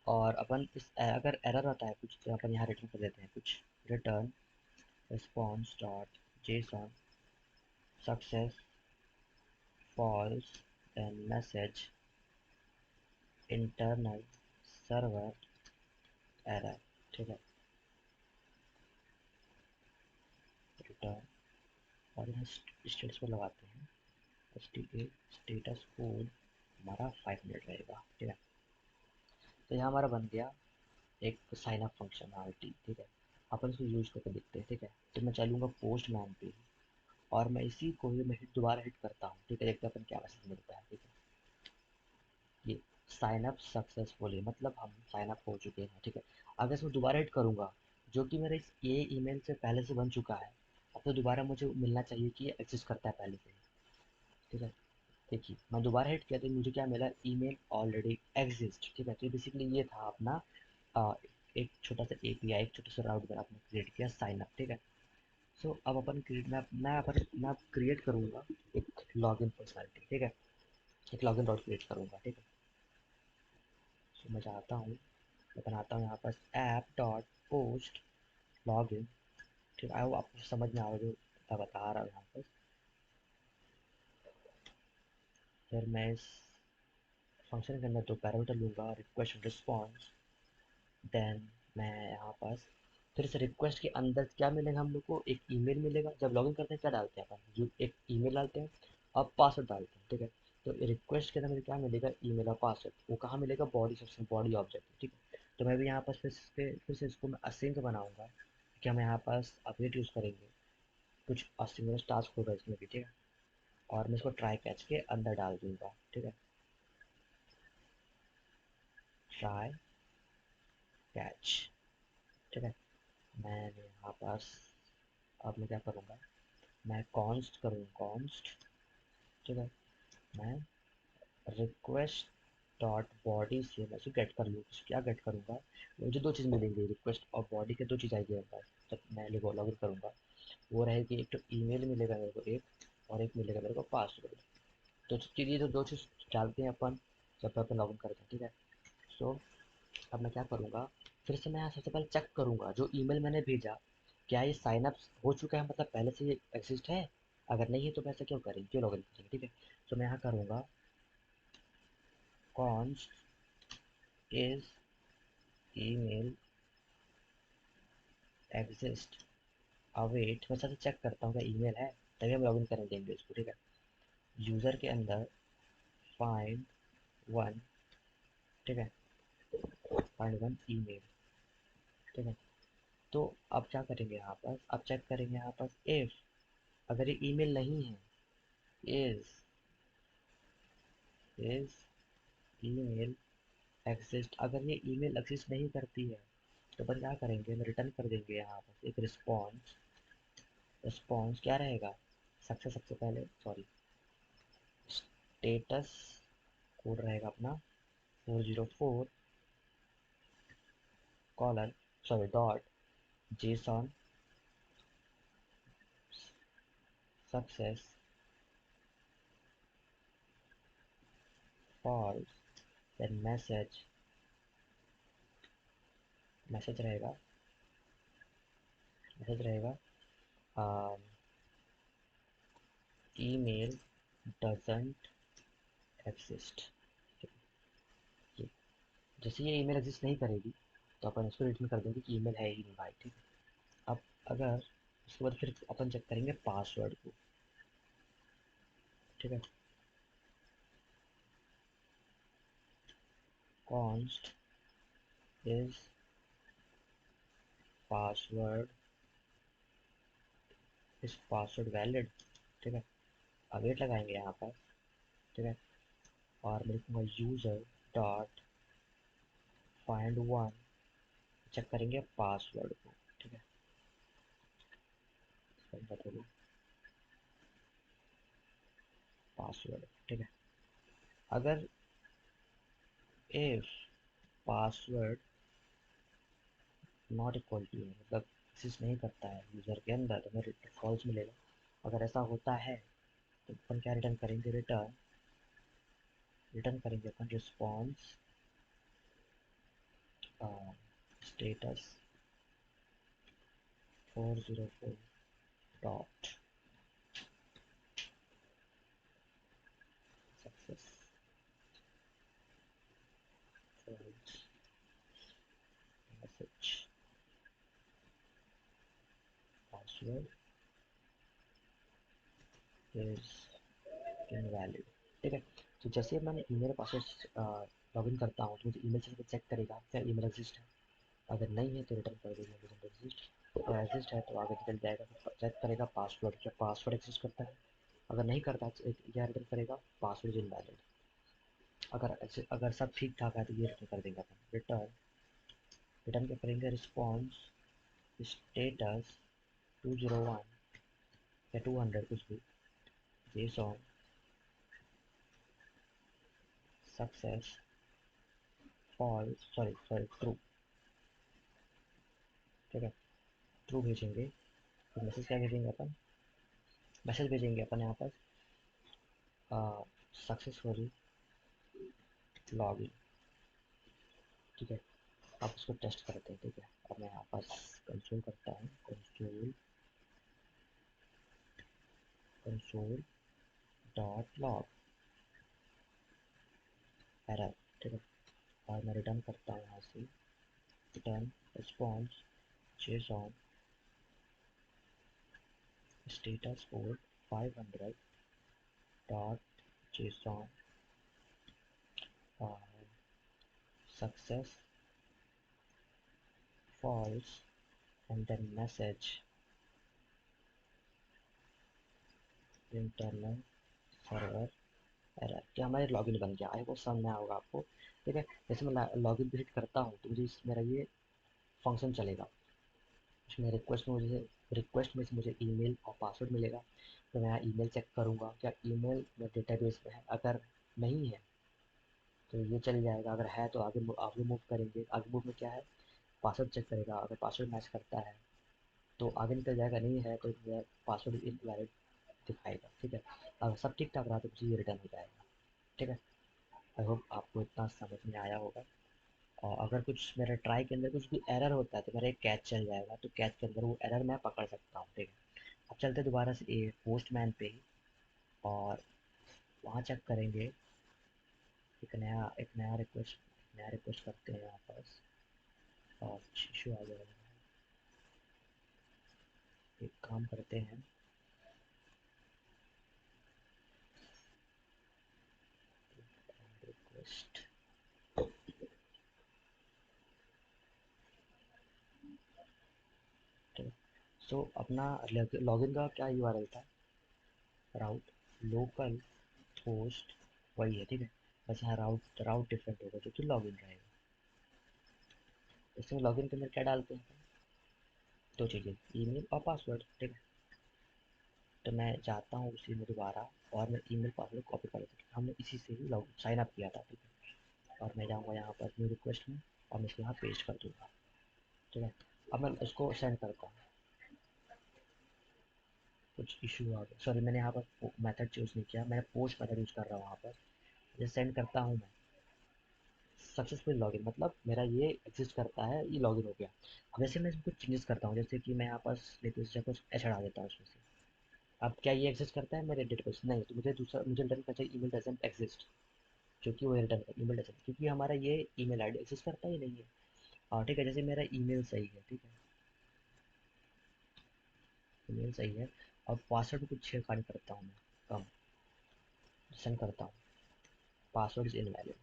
और अपन इस अगर एरर आता है कुछ तो अपन यहाँ रिटर्न कर देते हैं कुछ, return response dot JSON success false then message internal server error, ठीक है, रिटर्न, और यहाँ स्टेटस पर लगाते हैं स्टेटस कोड, हमारा 5 मिनट रहेगा, ठीक है। तो यहाँ हमारा बन गया एक साइन अप फंक्शनलिटी, ठीक है। अपन इसको यूज करके देखते हैं, ठीक है। तो मैं चलूँगा पोस्ट मैन पे, और मैं इसी को ही मैं दोबारा हिट करता हूँ, ठीक है, देखते हैं अपन क्या मैसेज मिलता है, ठीक है। ये साइन अप सक्सेसफुली, मतलब हम साइन अप हो चुके हैं, ठीक है। अगर इसको दोबारा हिट करूँगा, जो कि मेरे इस ये ईमेल से पहले से बन चुका है, अब तो दोबारा मुझे मिलना चाहिए कि ये एग्जिस्ट करता है पहले से ही, ठीक है। देखिए मैं दोबारा हिट किया तो मुझे क्या मिला, ईमेल ऑलरेडी एग्जिस्ट, ठीक है। तो बेसिकली ये था अपना आ, एक छोटा सा एपीआई, एक छोटा सा राउट अगर आपने क्रिएट किया साइन अप, ठीक है। सो अब अपन क्रिएट मैं क्रिएट करूँगा एक लॉगिन फंक्शनलिटी, ठीक है, एक लॉगिन राउट क्रिएट करूँगा, ठीक है। सो मैं चाहता हूँ, मैं बनाता हूँ यहाँ पर ऐप डॉट पोस्ट लॉगिन, ठीक है। वो आपको समझ में आ रहा है जो मैं बता रहा हूँ यहाँ पर। फिर मैं इस फंक्शन के अंदर दो पैरामीटर लूँगा, रिक्वेस्ट रिस्पॉन्स, देन मैं यहाँ पास फिर से रिक्वेस्ट के अंदर क्या मिलेगा, हम लोग को एक ईमेल मिलेगा। जब लॉगिन करते हैं क्या डालते हैं अपन, जो एक ईमेल डालते हैं और पासवर्ड डालते हैं, ठीक है। तो रिक्वेस्ट के अंदर मुझे क्या मिलेगा, ईमेल और पासवर्ड, वो कहाँ मिलेगा, बॉडी सेक्शन, बॉडी ऑब्जेक्ट, ठीक है। तो मैं भी यहाँ पास फिर से इसको मैं असिंक बनाऊंगा कि हम यहाँ पास अपडेट यूज़ करेंगे, कुछ असिंक्रोनस टास्क होगा इसमें भी, ठीक है। और मैं इसको ट्राई कैच के अंदर डाल दूंगा, ठीक है, ट्राई कैच, ठीक है। मैंने यहाँ पास, अब मैं क्या करूँगा, मैं कॉन्स्ट करूँ, कॉन्स्ट, ठीक है। मैं रिक्वेस्ट डॉट बॉडी से मैं इसे गेट कर लूँ, क्या गेट करूँगा, मुझे दो चीज़ मिलेंगी, रिक्वेस्ट और बॉडी के दो चीज़ आएगी मेरे पास जब मैं लॉग इन करूँगा। वो रहेगी, एक तो ईमेल मिलेगा मेरे को एक, और एक मिलेगा मेरे को पासवर्ड। तो चलिए तो दो चीज़ डालते हैं अपन जब अपन लॉग इन करते हैं, ठीक है। सो अब मैं क्या करूँगा, फिर से मैं यहाँ सबसे पहले चेक करूँगा जो ईमेल मैंने भेजा, क्या ये साइन अप हो चुका है, मतलब पहले से ये एग्जिस्ट है। अगर नहीं है तो मैं ऐसा क्यों करें, क्यों लॉगिन करेंगे, ठीक है। तो मैं यहाँ करूँगा const is email exist await, मैं सबसे चेक करता हूँ क्या ईमेल है, तभी हम लॉगिन करने देंगे इसको, ठीक है। यूज़र के अंदर फाइंड वन, ठीक है, फाइंड वन ईमेल, ठीक है। तो अब क्या करेंगे यहाँ पर, अब चेक करेंगे यहाँ पर इफ, अगर ये ईमेल नहीं है, इज ईमेल एग्जिस्ट, अगर ये ईमेल एग्जिस्ट नहीं करती है तो अपन क्या करेंगे, हम रिटर्न कर देंगे यहाँ पर एक रिस्पॉन्स, रिस्पॉन्स क्या रहेगा, सक्सेस, सबसे पहले सॉरी, स्टेटस कोड रहेगा अपना 404 colon sorry dot JSON success false, then message, message रहेगा, मैसेज रहेगा ईमेल डजंट एग्जिस्ट, जैसे ये ईमेल एग्जिस्ट नहीं करेगी तो अपन इसको रिटर्न कर देंगे कि ईमेल है ही नहीं भाई, ठीक है। अब अगर उसके बाद फिर अपन चेक करेंगे पासवर्ड को, ठीक है। Const is password, is password valid, ठीक है। अवेट लगाएंगे यहाँ पर, ठीक है। और मैं लिखूँगा user dot find one, check करेंगे पासवर्ड को, ठीक है। बता पासवर्ड, ठीक है। अगर if password not equal to, मतलब एग्जिस्ट नहीं करता है यूज़र के अंदर, तो हमें फॉल्स मिलेगा। अगर ऐसा होता है तो अपन क्या रिटर्न करेंगे, रिटर्न रिटर्न करेंगे अपन response status 404 dot success false message password is invalid, ठीक है। तो जैसे मैंने ईमेल पासवर्ड लॉगिन करता हूँ तो मुझे ईमेल से चेक करेगा क्या ईमेल एग्जिस्ट है। अगर नहीं है तो रिटर्न कर देगा डजंट एग्जिस्ट, और एग्जिस्ट है तो आगे निकल जाएगा, तो चेक करेगा पासवर्ड, क्या पासवर्ड एग्जिस्ट करता है। अगर नहीं करता तो क्या रिटर्न करेगा, पासवर्ड इनवैलिड। अगर सब ठीक ठाक है तो ये रिटर्न कर देगा अपन रिटर्न, रिटर्न क्या करेंगे, रिस्पॉन्स स्टेटस 201 या 200 कुछ भी, JSON success false, sorry sorry true, ठीक है। ट्रू भेजेंगे। तो मैसेज क्या भेजेंगे अपन, मैसेज भेजेंगे अपन यहाँ पर सक्सेसफुली लॉग इन, ठीक है। अब उसको टेस्ट करते हैं, ठीक है। अब मैं यहाँ पर कंसोल करता हूँ, console console dot log error, ठीक है। और मैं रिटर्न करता हूँ यहाँ से, return response JSON status code 500 dot JSON success false and then message internal server error. क्या हमारे लॉगिन बन गया, आई वो समझ में होगा आपको, ठीक है। जैसे मैं लॉगिन विजिट करता हूँ तो मुझे मेरा ये फंक्शन चलेगा, उसमें रिक्वेस्ट में से मुझे ईमेल और पासवर्ड मिलेगा। तो मैं यहाँ ईमेल चेक करूँगा क्या ईमेल मेरे डेटाबेस में है, अगर नहीं है तो ये चल जाएगा, अगर है तो आगे आगे मूव करेंगे। आगे मूव में क्या है, पासवर्ड चेक करेगा, अगर पासवर्ड मैच करता है तो आगे निकल जाएगा, नहीं है तो मेरा पासवर्ड इनवैलिड दिखाएगा, ठीक है। अगर सब ठीक ठाक रहा तो मुझे ये रिटर्न हो जाएगा, ठीक है। आई होप आपको इतना समझ में आया होगा। और अगर कुछ मेरे ट्राई के अंदर कुछ भी एरर होता है तो मेरा एक कैच चल जाएगा, तो कैच के अंदर वो एरर मैं पकड़ सकता हूँ, ठीक है। अब चलते दोबारा से ए पोस्टमैन पे, और वहाँ चेक करेंगे एक नया रिक्वेस्ट करते हैं यहाँ पास, और इशू आ जाएगा। एक काम करते हैं, रिक्वेस्ट, ठीक है। सो अपना लॉगिन का क्या यूआरएल था, राउट लोकल होस्ट वही है, ठीक है। बस यहाँ राउट राउट डिफरेंट होगा जो कि लॉगिन रहेगा। इसमें लॉगिन के अंदर क्या डालते हैं, दो चीज़ें, ईमेल और पासवर्ड, ठीक है। तो मैं चाहता हूँ उसी में दोबारा, और मैं ईमेल पासवर्ड कॉपी कर दूँ, हमने इसी से ही लॉग साइन अप किया था, ठीक है। और मैं जाऊँगा यहाँ पर न्यू रिक्वेस्ट में, और मैं इसको यहाँ पेस्ट कर दूँगा, ठीक है। अब मैं उसको सेंड करता हूँ, कुछ इशू आ गया, सॉरी मैंने यहाँ पर मेथड चूज़ नहीं किया, मैं पोस्ट मेथड यूज़ कर रहा हूँ यहाँ पर। जैसे सेंड करता हूँ मैं, सक्सेसफुल लॉगिन, मतलब मेरा ये एग्जिस्ट करता है, ये लॉगिन हो गया। अब जैसे मैं इसमें कुछ चेंजेस करता हूँ, जैसे कि मैं यहाँ पर रिक्वेस्ट कुछ चढ़ा देता हूँ उसमें से, अब क्या ये एग्जिस्ट करता है मेरे डेटाबेस, नहीं, तो मुझे रिटर्न करना चाहिए ईमेल डजंट एग्जिस्ट, क्योंकि वो रिटर्न कर ईमेल डजंट, क्योंकि हमारा ये ईमेल आईडी एग्जिस्ट करता ही नहीं है। और ठीक है, जैसे मेरा ईमेल सही है, ठीक है। ईमेल सही है। और पासवर्ड में कुछ छेड़खानी करता हूँ मैं कम, सेंड करता हूँ, पासवर्ड इज इनवैलिड।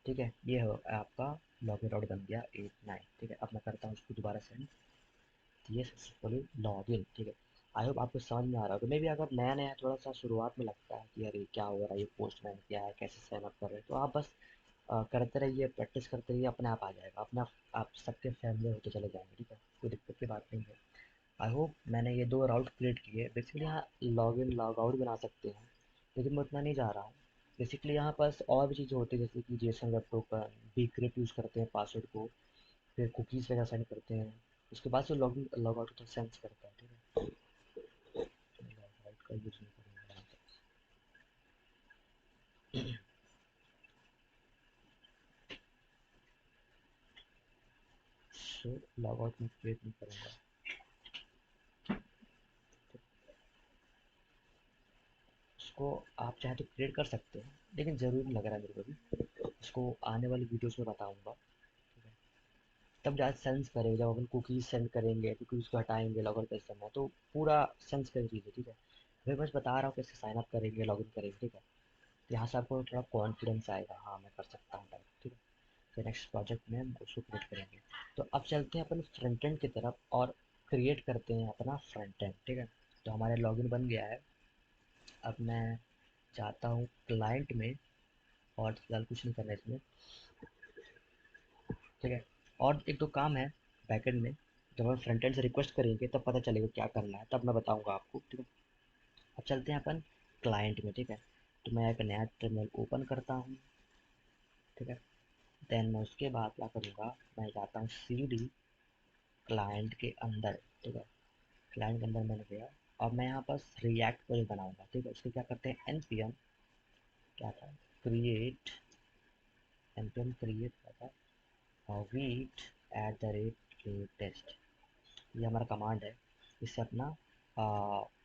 ठीक है, ये हो आपका लॉगिन आउट बन गया 8 9। ठीक है, अब मैं करता हूँ उसको दोबारा सेंड। ये सक्सेसफुली लॉगिन। ठीक है, आई होप आपको समझ में आ रहा हो। तो मे भी अगर नया नया थोड़ा सा शुरुआत में लगता है कि अरे क्या हो रहा है, ये पोस्टमैन क्या है, कैसे साइन अप कर रहे हैं, तो आप बस करते रहिए, प्रैक्टिस करते रहिए, अपने आप आ जाएगा, अपने आप सबके फैमिली होते चले जाएंगे। ठीक है, कोई दिक्कत की बात नहीं है। आई होप मैंने ये 2 राउट क्रिएट किए। बेसिकली यहाँ लॉग इन लॉग आउट बना सकते हैं, लेकिन मैं उतना नहीं जा रहा हूँ। बेसिकली यहाँ पास और भी चीज़ें होती है, जैसे कि Jason web token, bcrypt use करते हैं पासवर्ड को, फिर कुकीज़ वगैरह सेंड करते हैं। उसके बाद से लॉग इन लॉग आउट तो सेंस करता है। ठीक है, लॉग आउट का यूज़ नहीं करूँगा यहाँ पे। सो लॉग आउट में क्रिएट नहीं करूँगा। उसको आप चाहे तो क्रिएट कर सकते हैं, लेकिन ज़रूरी नहीं लग रहा है मेरे को भी। उसको आने वाली वीडियोस में बताऊँगा। ठीक है, तब ज़्यादा सेंस करेगा जब अपन कुकीज़ सेंड करेंगे, कुकीज़ को हटाएंगे लॉग आउट करते समय, तो पूरा सेंस करेगी चीज़ें। ठीक है, मैं बस बता रहा हूँ कैसे साइन अप करेंगे, लॉग इन करेंगे। ठीक है, तो यहाँ से आपको थोड़ा कॉन्फिडेंस आएगा, हाँ मैं कर सकता हूँ टाइप। ठीक है, फिर नेक्स्ट प्रोजेक्ट में हम उसको क्रिएट करेंगे। तो अब चलते हैं अपन फ्रंट एंड की तरफ और क्रिएट करते हैं अपना फ्रंट एंड। ठीक है, तो हमारे लॉगिन बन गया है। अब मैं जाता हूँ क्लाइंट में, और फिलहाल कुछ नहीं करना है इसमें। ठीक है, और एक दो काम है बैकएंड में, जब हम फ्रंट एंड से रिक्वेस्ट करेंगे तब पता चलेगा क्या करना है, तब मैं बताऊंगा आपको। ठीक है, अब चलते हैं अपन क्लाइंट में। ठीक है, तो मैं एक नया टर्मिनल ओपन करता हूँ। ठीक है, देन मैं उसके बाद क्या करूँगा, मैं जाता हूँ सीडी क्लाइंट के अंदर। ठीक है, क्लाइंट के अंदर मैंने गया। अब मैं यहाँ पर रिएक्ट प्रोजेक्ट बनाऊंगा। ठीक है, उसको क्या करते हैं, npm क्या था, क्रिएट, npm क्रिएट क्या था, वेट @latest। ये हमारा कमांड है, इससे अपना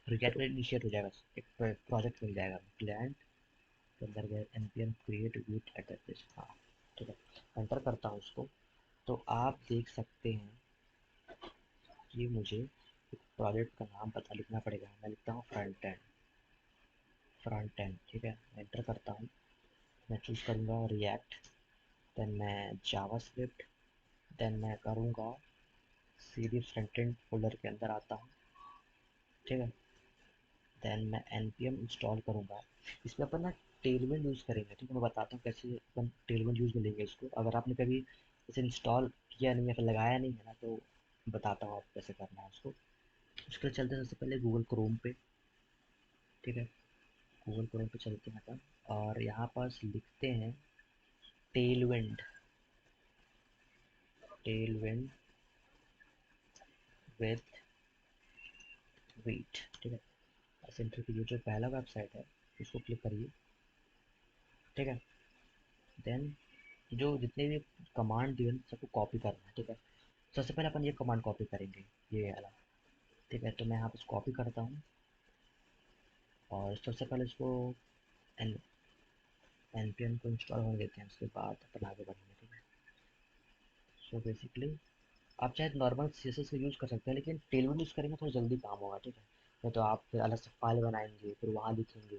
रिएक्ट इनिशिएट हो जाएगा, एक प्रोजेक्ट मिल जाएगा। क्लाइंट के अंदर गए, npm क्रिएट वेट @latest। हाँ, ठीक है, एंटर करता हूँ उसको। तो आप देख सकते हैं कि मुझे एक प्रोजेक्ट का नाम पता लिखना पड़ेगा। मैं लिखता हूँ फ्रंट एंड, फ्रंट एंड। ठीक है, एंटर करता हूँ। मैं चूज़ करूँगा रिएक्ट, देन मैं जावास्क्रिप्ट, देन मैं करूँगा सीडी फ्रंट एंड फोल्डर के अंदर आता हूँ। ठीक है, देन मैं npm इंस्टॉल करूँगा। इसमें अपन ना टेलविंड यूज़ करेंगे। ठीक है, मैं बताता हूँ कैसे अपन टेलविंड यूज़ में लेंगे इसको। अगर आपने कभी इसे इंस्टॉल किया नहीं है, फिर लगाया नहीं है ना, तो बताता हूँ आपको कैसे करना है उसको। उसके लिए चलते हैं सबसे पहले गूगल क्रोम पे। ठीक है, गूगल क्रोम पे चलते हैं अपन, और यहाँ पास लिखते हैं टेलविंड, टेलविंड विद वेट। ठीक है, सेंटर की जो पहला वेबसाइट है उसको क्लिक करिए। ठीक है, देन जो जितने भी कमांड दिए हैं सबको कॉपी करना है। ठीक है, सबसे पहले अपन ये कमांड कॉपी करेंगे, ये वाला। ठीक है, तो मैं यहाँ पर कॉपी करता हूँ, और सबसे पहले इसको एन npm को इंस्टॉल होने देते हैं, उसके बाद अपन आगे बढ़ेंगे। ठीक है, सो बेसिकली आप चाहे नॉर्मल CSS का यूज़ कर सकते हैं, लेकिन टेलविंड यूज़ करेंगे थोड़ा जल्दी काम होगा। ठीक है, नहीं तो आप फिर अलग से फाइल बनाएंगे, फिर वहाँ लिखेंगे,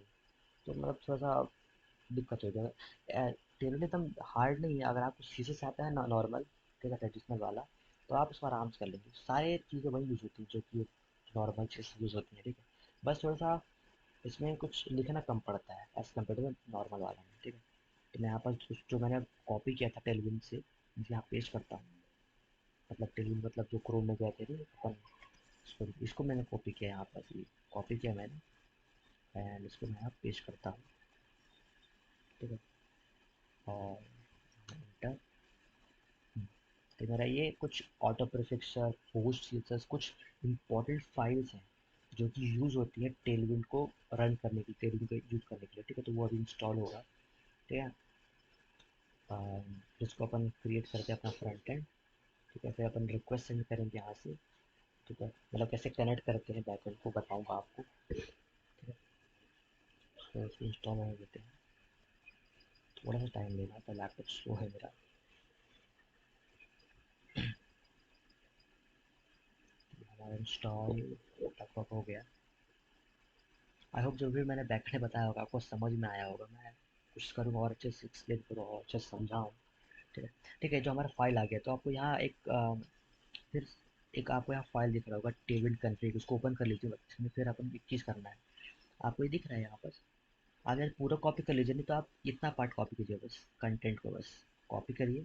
तो मतलब थोड़ा सा दिक्कत हो जाएगा। टेलविंड एकदम हार्ड नहीं है, अगर आपको CSS आता है ना नॉर्मल, ठीक है, ट्रेडिशनल वाला, तो आप उसको आराम से कर लेंगे। सारी चीज़ें वही यूज़ होती हैं जो कि नॉर्मल CSS यूज़ होती हैं। ठीक है, बस थोड़ा सा इसमें कुछ लिखना कम पड़ता है एज़ कम्पेयर टू नॉर्मल वाला में। ठीक है, तो मैं यहाँ पर जो मैंने कॉपी किया था टेलविंड से, मुझे यहाँ पेस्ट करता हूँ। मतलब टेलविंड मतलब जो क्रोम में गए थे थे अपन, इसको मैंने कॉपी किया यहाँ पर, ये कॉपी किया मैंने, एंड इसको मैं यहाँ पेस्ट करता हूँ। ठीक है, और एंटर। तो मेरा ये कुछ ऑटो प्रिफिक्सर, पोस्ट फीचर्स, कुछ इंपॉर्टेंट फाइल्स हैं जो कि यूज़ होती है टेलविंड को रन करने की, टेलविंड को यूज़ करने के लिए। ठीक है, तो वो अभी इंस्टॉल होगा। ठीक है, जिसको अपन क्रिएट करते हैं अपना फ्रंट एंड। ठीक है, फिर अपन रिक्वेस्ट सेंड करेंगे यहाँ से। ठीक है, मतलब कैसे कनेक्ट करते हैं बैकएंड को बताऊँगा आपको। ठीक है, तो इसको इंस्टॉल होने देते हैं, थोड़ा सा टाइम लेगा, तो लैपटॉप स्लो है मेरा। और इंस्टॉल लगभग हो गया। आई होप जो भी मैंने बैकएंड बताया होगा आपको समझ में आया होगा। मैं कोशिश करूँगा और अच्छे से एक्सप्लेन करूँ और अच्छे से समझाऊँ। ठीक है। ठीक है, जो हमारा फाइल आ गया तो आपको यहाँ एक फिर एक आपको यहाँ फाइल दिख रहा होगा टेबल कन्फिग, उसको ओपन कर लीजिए। इसमें फिर अपन एक चीज़ करना है, आपको ये दिख रहा है यहाँ पर। अगर पूरा कॉपी कर लीजिए, नहीं तो आप इतना पार्ट कॉपी कीजिए, बस कंटेंट को बस कॉपी करिए।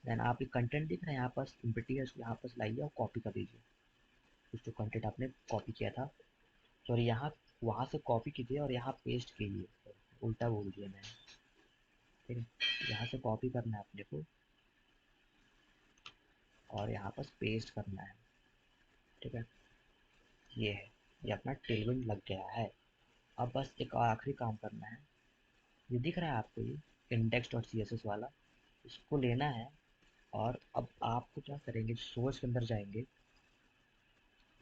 देन आप एक कंटेंट दिख रहा है यहाँ पास इम्पिटी है, उसको यहाँ पास लाइए और कॉपी कर दीजिए कुछ जो कंटेंट आपने कॉपी किया था। तो यहाँ वहाँ से कॉपी कीजिए और यहाँ पेस्ट कीजिए, उल्टा बोल दिया मैंने। ठीक है, यहाँ से कॉपी करना है अपने को और यहाँ पास पेस्ट करना है। ठीक है, ये है, ये अपना टेलविंड लग गया है। अब बस एक आखिरी काम करना है। ये दिख रहा है आपको, ये index dot C S S वाला, इसको लेना है। और अब आपको क्या करेंगे, सोर्स के अंदर जाएंगे,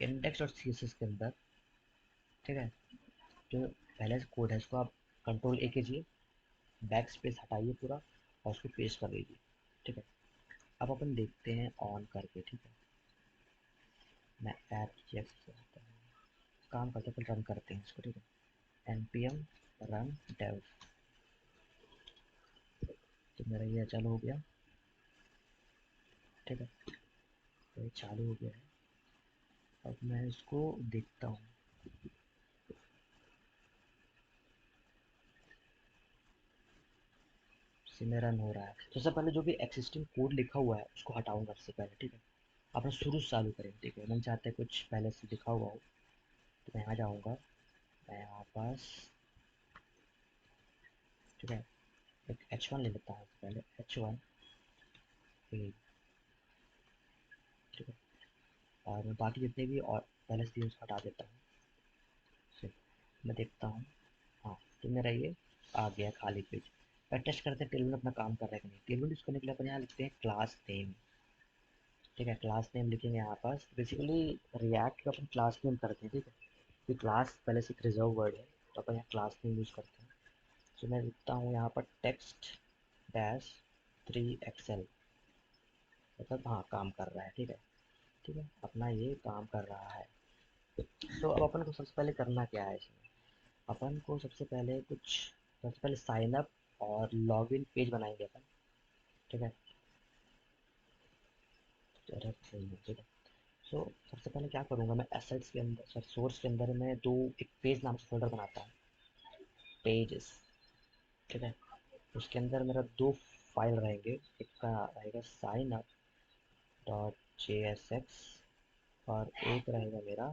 index dot C S S के अंदर। ठीक है, जो पहले से कोड है इसको आप कंट्रोल ए कीजिए, बैक स्पेस हटाइए पूरा और उसको पेस्ट कर दीजिए। ठीक है, अब अपन देखते हैं ऑन करके। ठीक है, मैं ऐप चेक करता हूँ, काम करते अपन रन करते हैं इसको। ठीक है, npm run dev। तो मेरा ये चालू हो गया। ठीक है, तो ये चालू हो गया है। अब मैं इसको देखता हूँ, इसी में रन हो रहा है। तो सबसे पहले जो भी एक्सिस्टिंग कोड लिखा हुआ है उसको हटाऊंगा सबसे पहले। ठीक है, अपना शुरू से चालू करेंगे। ठीक है, मैं चाहते हैं कुछ पहले से लिखा हुआ हो, तो मैं यहाँ जाऊँगा, मैं यहाँ पास। ठीक है, एक H1 ले लेता हूँ पहले, H1 पेज। ठीक है, और मैं बाकी जितने भी और पहले से उसको हटा देता हूँ। फिर मैं देखता हूँ, हाँ, तो मेरा ये आ गया खाली पेज। मैं टेस्ट करते हैं टेलविंड अपना काम कर रहा है कि नहीं। टेलविंड यूज़ करने के लिए अपन यहाँ लिखते हैं क्लास नेम। ठीक है, क्लास नेम लिखेंगे यहाँ पास। बेसिकली रिएक्ट का अपन क्लास नेम करते हैं। ठीक है, ये क्लास पहले से एक रिजर्व वर्ड है, तो अपन यहाँ क्लास नेम यूज़ करते हैं। तो मैं लिखता हूँ यहाँ पर टेक्स्ट डैश 3 XL, मतलब हाँ काम कर रहा है। ठीक है, ठीक है, अपना ये काम कर रहा है। तो अब अपन को सबसे पहले करना क्या है इसमें, अपन को सबसे पहले साइन अप और लॉगिन पेज बनाएंगे अपन। ठीक है, ठीक है। सो सबसे पहले क्या करूँगा, मैं एसेट्स के अंदर, सॉरी सोर्स के अंदर मैं दो, एक पेज नाम से फोल्डर बनाता हूँ, पेजेस। ठीक है, उसके अंदर मेरा दो फाइल रहेंगे, एक का रहेगा साइन अप डॉट JSX और एक रहेगा मेरा,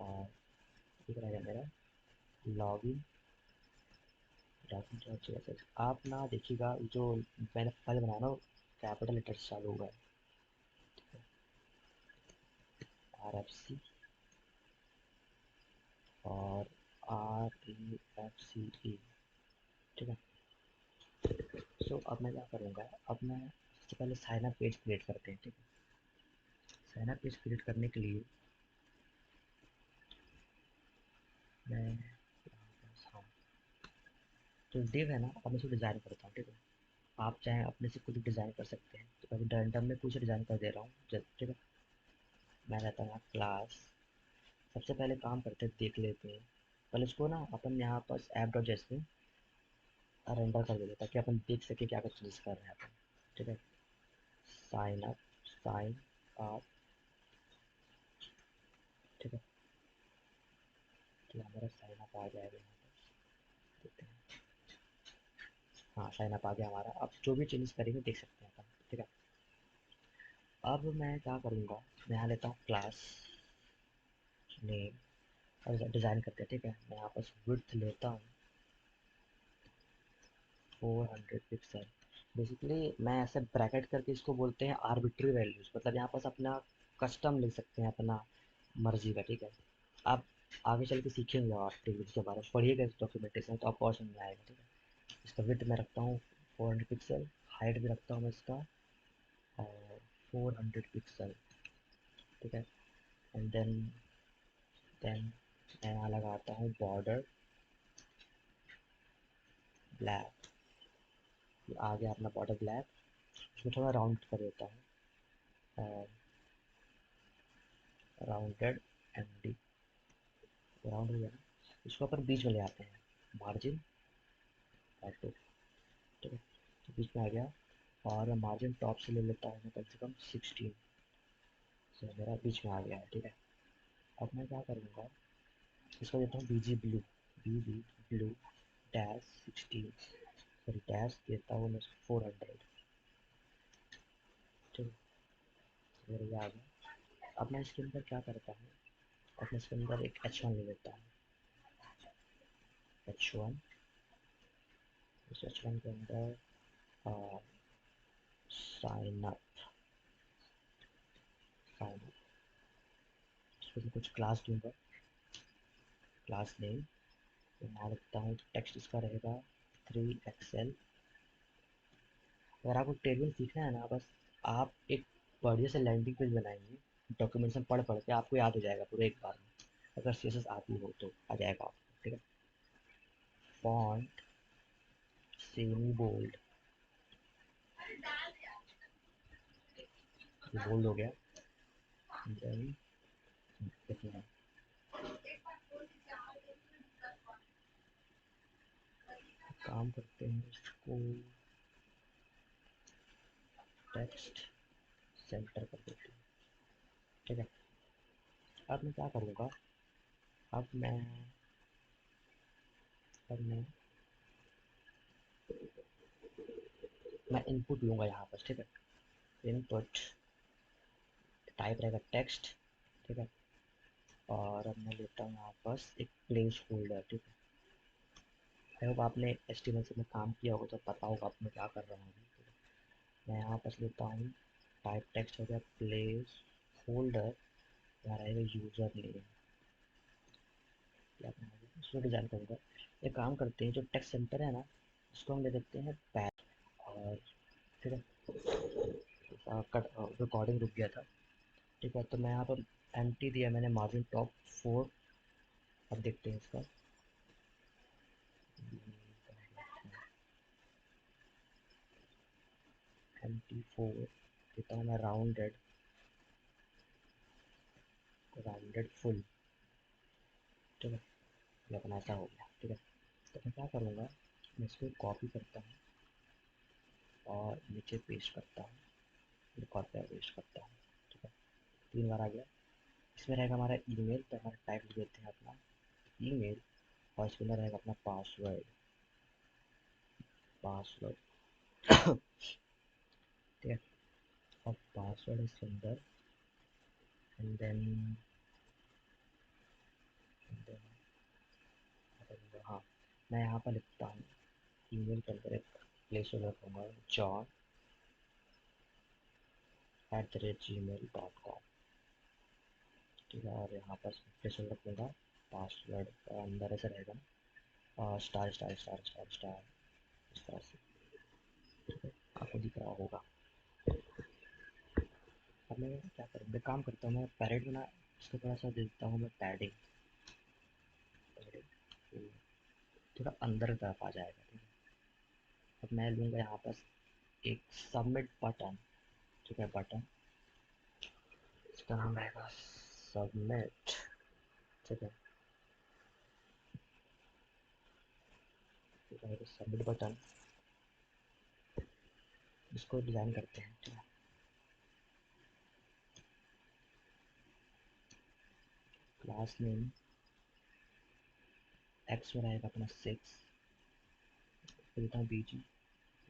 और एक रहेगा मेरा लॉगिन डॉट JSX। आप ना देखिएगा जो मैंने फाइल बनाया ना, कैपिटल लेटर से चालू हुआ है। RFC और REFCE। ठीक है, सो अब मैं क्या करूँगा, अब मैं सबसे पहले साइन अप पेज क्रिएट करते हैं। ठीक है, साइन अप पेज क्रिएट करने के लिए मैं, हाँ, जो डिव है ना, अब मैं इसको डिज़ाइन करता हूँ। ठीक है, आप चाहें अपने से खुद डिज़ाइन कर सकते हैं, तो अभी रैंडम में कुछ डिज़ाइन कर दे रहा हूँ ठीक है, मैं रहता हूँ क्लास। सबसे पहले काम करते हैं, देख लेते हैं पहले इसको ना, अपन यहाँ पर ऐप डॉट जेएस में रेंडर कर देते, ताकि अपन देख सके क्या कुछ चीज़ कर रहे हैं अपन। ठीक है, साइन अप, साइन अप। ठीक है, तो हमारा साइन अप आ जाएगा यहाँ पर, देखते हैं। हाँ, साइन अप आ गया हमारा। अब जो भी चेंजेस करेंगे देख सकते हैं अपन। ठीक है, अब मैं क्या करूँगा, मैं यहाँ लेता हूँ क्लास नेम और डिज़ाइन करते हैं। ठीक है, मैं यहाँ पर विड्थ लेता हूँ 400 पिक्सल। बेसिकली मैं ऐसे ब्रैकेट करके इसको बोलते हैं आर्बिट्री वैल्यूज, मतलब यहाँ पास अपना कस्टम लिख सकते हैं अपना मर्जी का। ठीक है, आप आगे चल के सीखेंगे और टेबल्स के बारे में पढ़िएगा इस डॉक्यूमेंटेशन, तो आपको और समझ में आएगा। ठीक है, इसका विड्थ मैं रखता हूँ 400 पिक्सल, हाइट भी रखता हूँ मैं इसका और 400 पिक्सल। ठीक है, एंड देन मैं यहाँ लगाता हूँ बॉर्डर ब्लैक। आ गया अपना बॉर्डर ब्लैक, इसको थोड़ा राउंड कर देता हूँ। राउंडेड एम डी, राउंड हो गया ना, इसको अपन बीच में ले आते हैं, मार्जिन ऑटो, ठीक है, तो बीच में आ गया। और मार्जिन टॉप से ले लेता हूँ मैं कम से कम 16, तो मेरा बीच में आ गया है, ठीक है। अब मैं क्या करूँगा, इसको देता हूँ बीजी ब्लू, बीजी ब्लू डैश 16, सॉरी डैश देता हूँ मैं 400, ठीक है, तो मेरा ये आ गया। अब मैं इसके अंदर क्या करता हूँ, अब मैं इसके अंदर एक H1 ले लेता हूँ, H1, इस H1 के अंदर साइन अप, साइन अप, इसको मैं कुछ क्लास दूंगा, क्लास नेम, तो मैं रखता हूँ टेक्स्ट इसका रहेगा 3XL। अगर आपको टेबल सीखना है ना, बस आप एक बढ़िया से लैंडिंग पेज बनाएंगे, डॉक्यूमेंट्स में पढ़ पढ़ के आपको याद हो जाएगा पूरे एक बार में, अगर CSS आती हो तो आ जाएगा आपको, ठीक है। फॉन्ट सेमी बोल्ड, बोल्ड हो गया, देन देखिए काम करते हैं इसको, टेक्स्ट सेंटर कर देते हैं, ठीक है। अब मैं क्या करूँगा, अब मैं अब मैं इनपुट लूँगा यहाँ पर, ठीक है, इनपुट टाइप रहेगा टेक्स्ट, ठीक है। और अब मैं लेता हूँ यहाँ पास एक प्लेस होल्डर, ठीक है। आई होप आपने HTML से में काम किया होगा तो पता होगा आप मैं क्या कर रहा हूँ, ठीक है। मैं यहाँ पास लेता हूँ टाइप टेक्स्ट हो गया, प्लेस होल्डर, यहाँ रहेगा यूज़र नेम, इसको डिज़ाइन करूँगा। एक काम करते हैं, जो टेक्स्ट सेंटर है ना, इसको हम ले देते हैं पैक, और ठीक है, कट रिकॉर्डिंग रुक गया था, ठीक है। तो मैं यहाँ पर एम्प्टी दिया मैंने, मार्जिन टॉप 4, अब देखते हैं इसका, MP4 देता हूँ मैं, राउंडेड, राउंडेड फुल, ठीक है, ये अपना ऐसा हो गया, ठीक है। तो मैं क्या करूँगा, मैं इसको कॉपी करता हूँ और नीचे पेस्ट करता हूँ, एक और पे पेस्ट करता हूँ, ठीक है, 3 बार आ गया। इसमें रहेगा हमारा ईमेल, तो हमारा टाइप लिख देते हैं अपना ईमेल, और इसके अंदर रहेगा अपना पासवर्ड, पासवर्ड, ठीक है। और पासवर्ड इसके अंदर, एंड देन हाँ, मैं यहाँ पर लिखता हूँ ईमेल के अंदर एक प्लेस होल्डर रखूँगा, john@gmail.com, ठीक है। और यहाँ पर प्लेस होल्डर रखूँगा पासवर्ड, अंदर ऐसे रहेगा ना, star star star star star, इस तरह से, ठीक है, आपको दिख रहा होगा। अब मैं क्या करूँ, मैं काम करता हूँ, मैं पैरेट बना, इसको थोड़ा सा दे देता हूँ मैं पैडिंग, पैडिंग थोड़ा अंदर की तरफ आ जाएगा, ठीक है। अब मैं लूँगा यहाँ पर एक सबमिट बटन, ठीक है, बटन, इसका नाम रहेगा सबमिट, ठीक है, सबमिट बटन, इसको डिज़ाइन करते हैं, ठीक है। क्लास नेम एक्स में रहेगा अपना 6, देता हूँ BG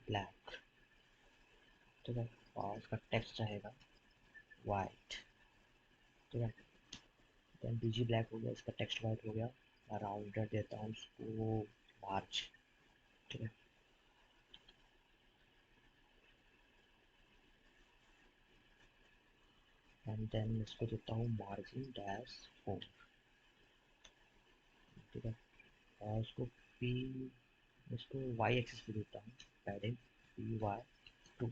ब्लैक, ठीक है। और इसका टेक्स्ट रहेगा वाइट, ठीक है, देन BG ब्लैक हो गया, इसका टेक्स्ट वाइट हो गया, राउंडर देता हूँ उसको मार्च, ठीक है। एंड देन इसको देता हूँ मार्जिन डैश 4, ठीक है। और इसको वाई एक्सिस पे देता हूँ, पैडिंग PY2,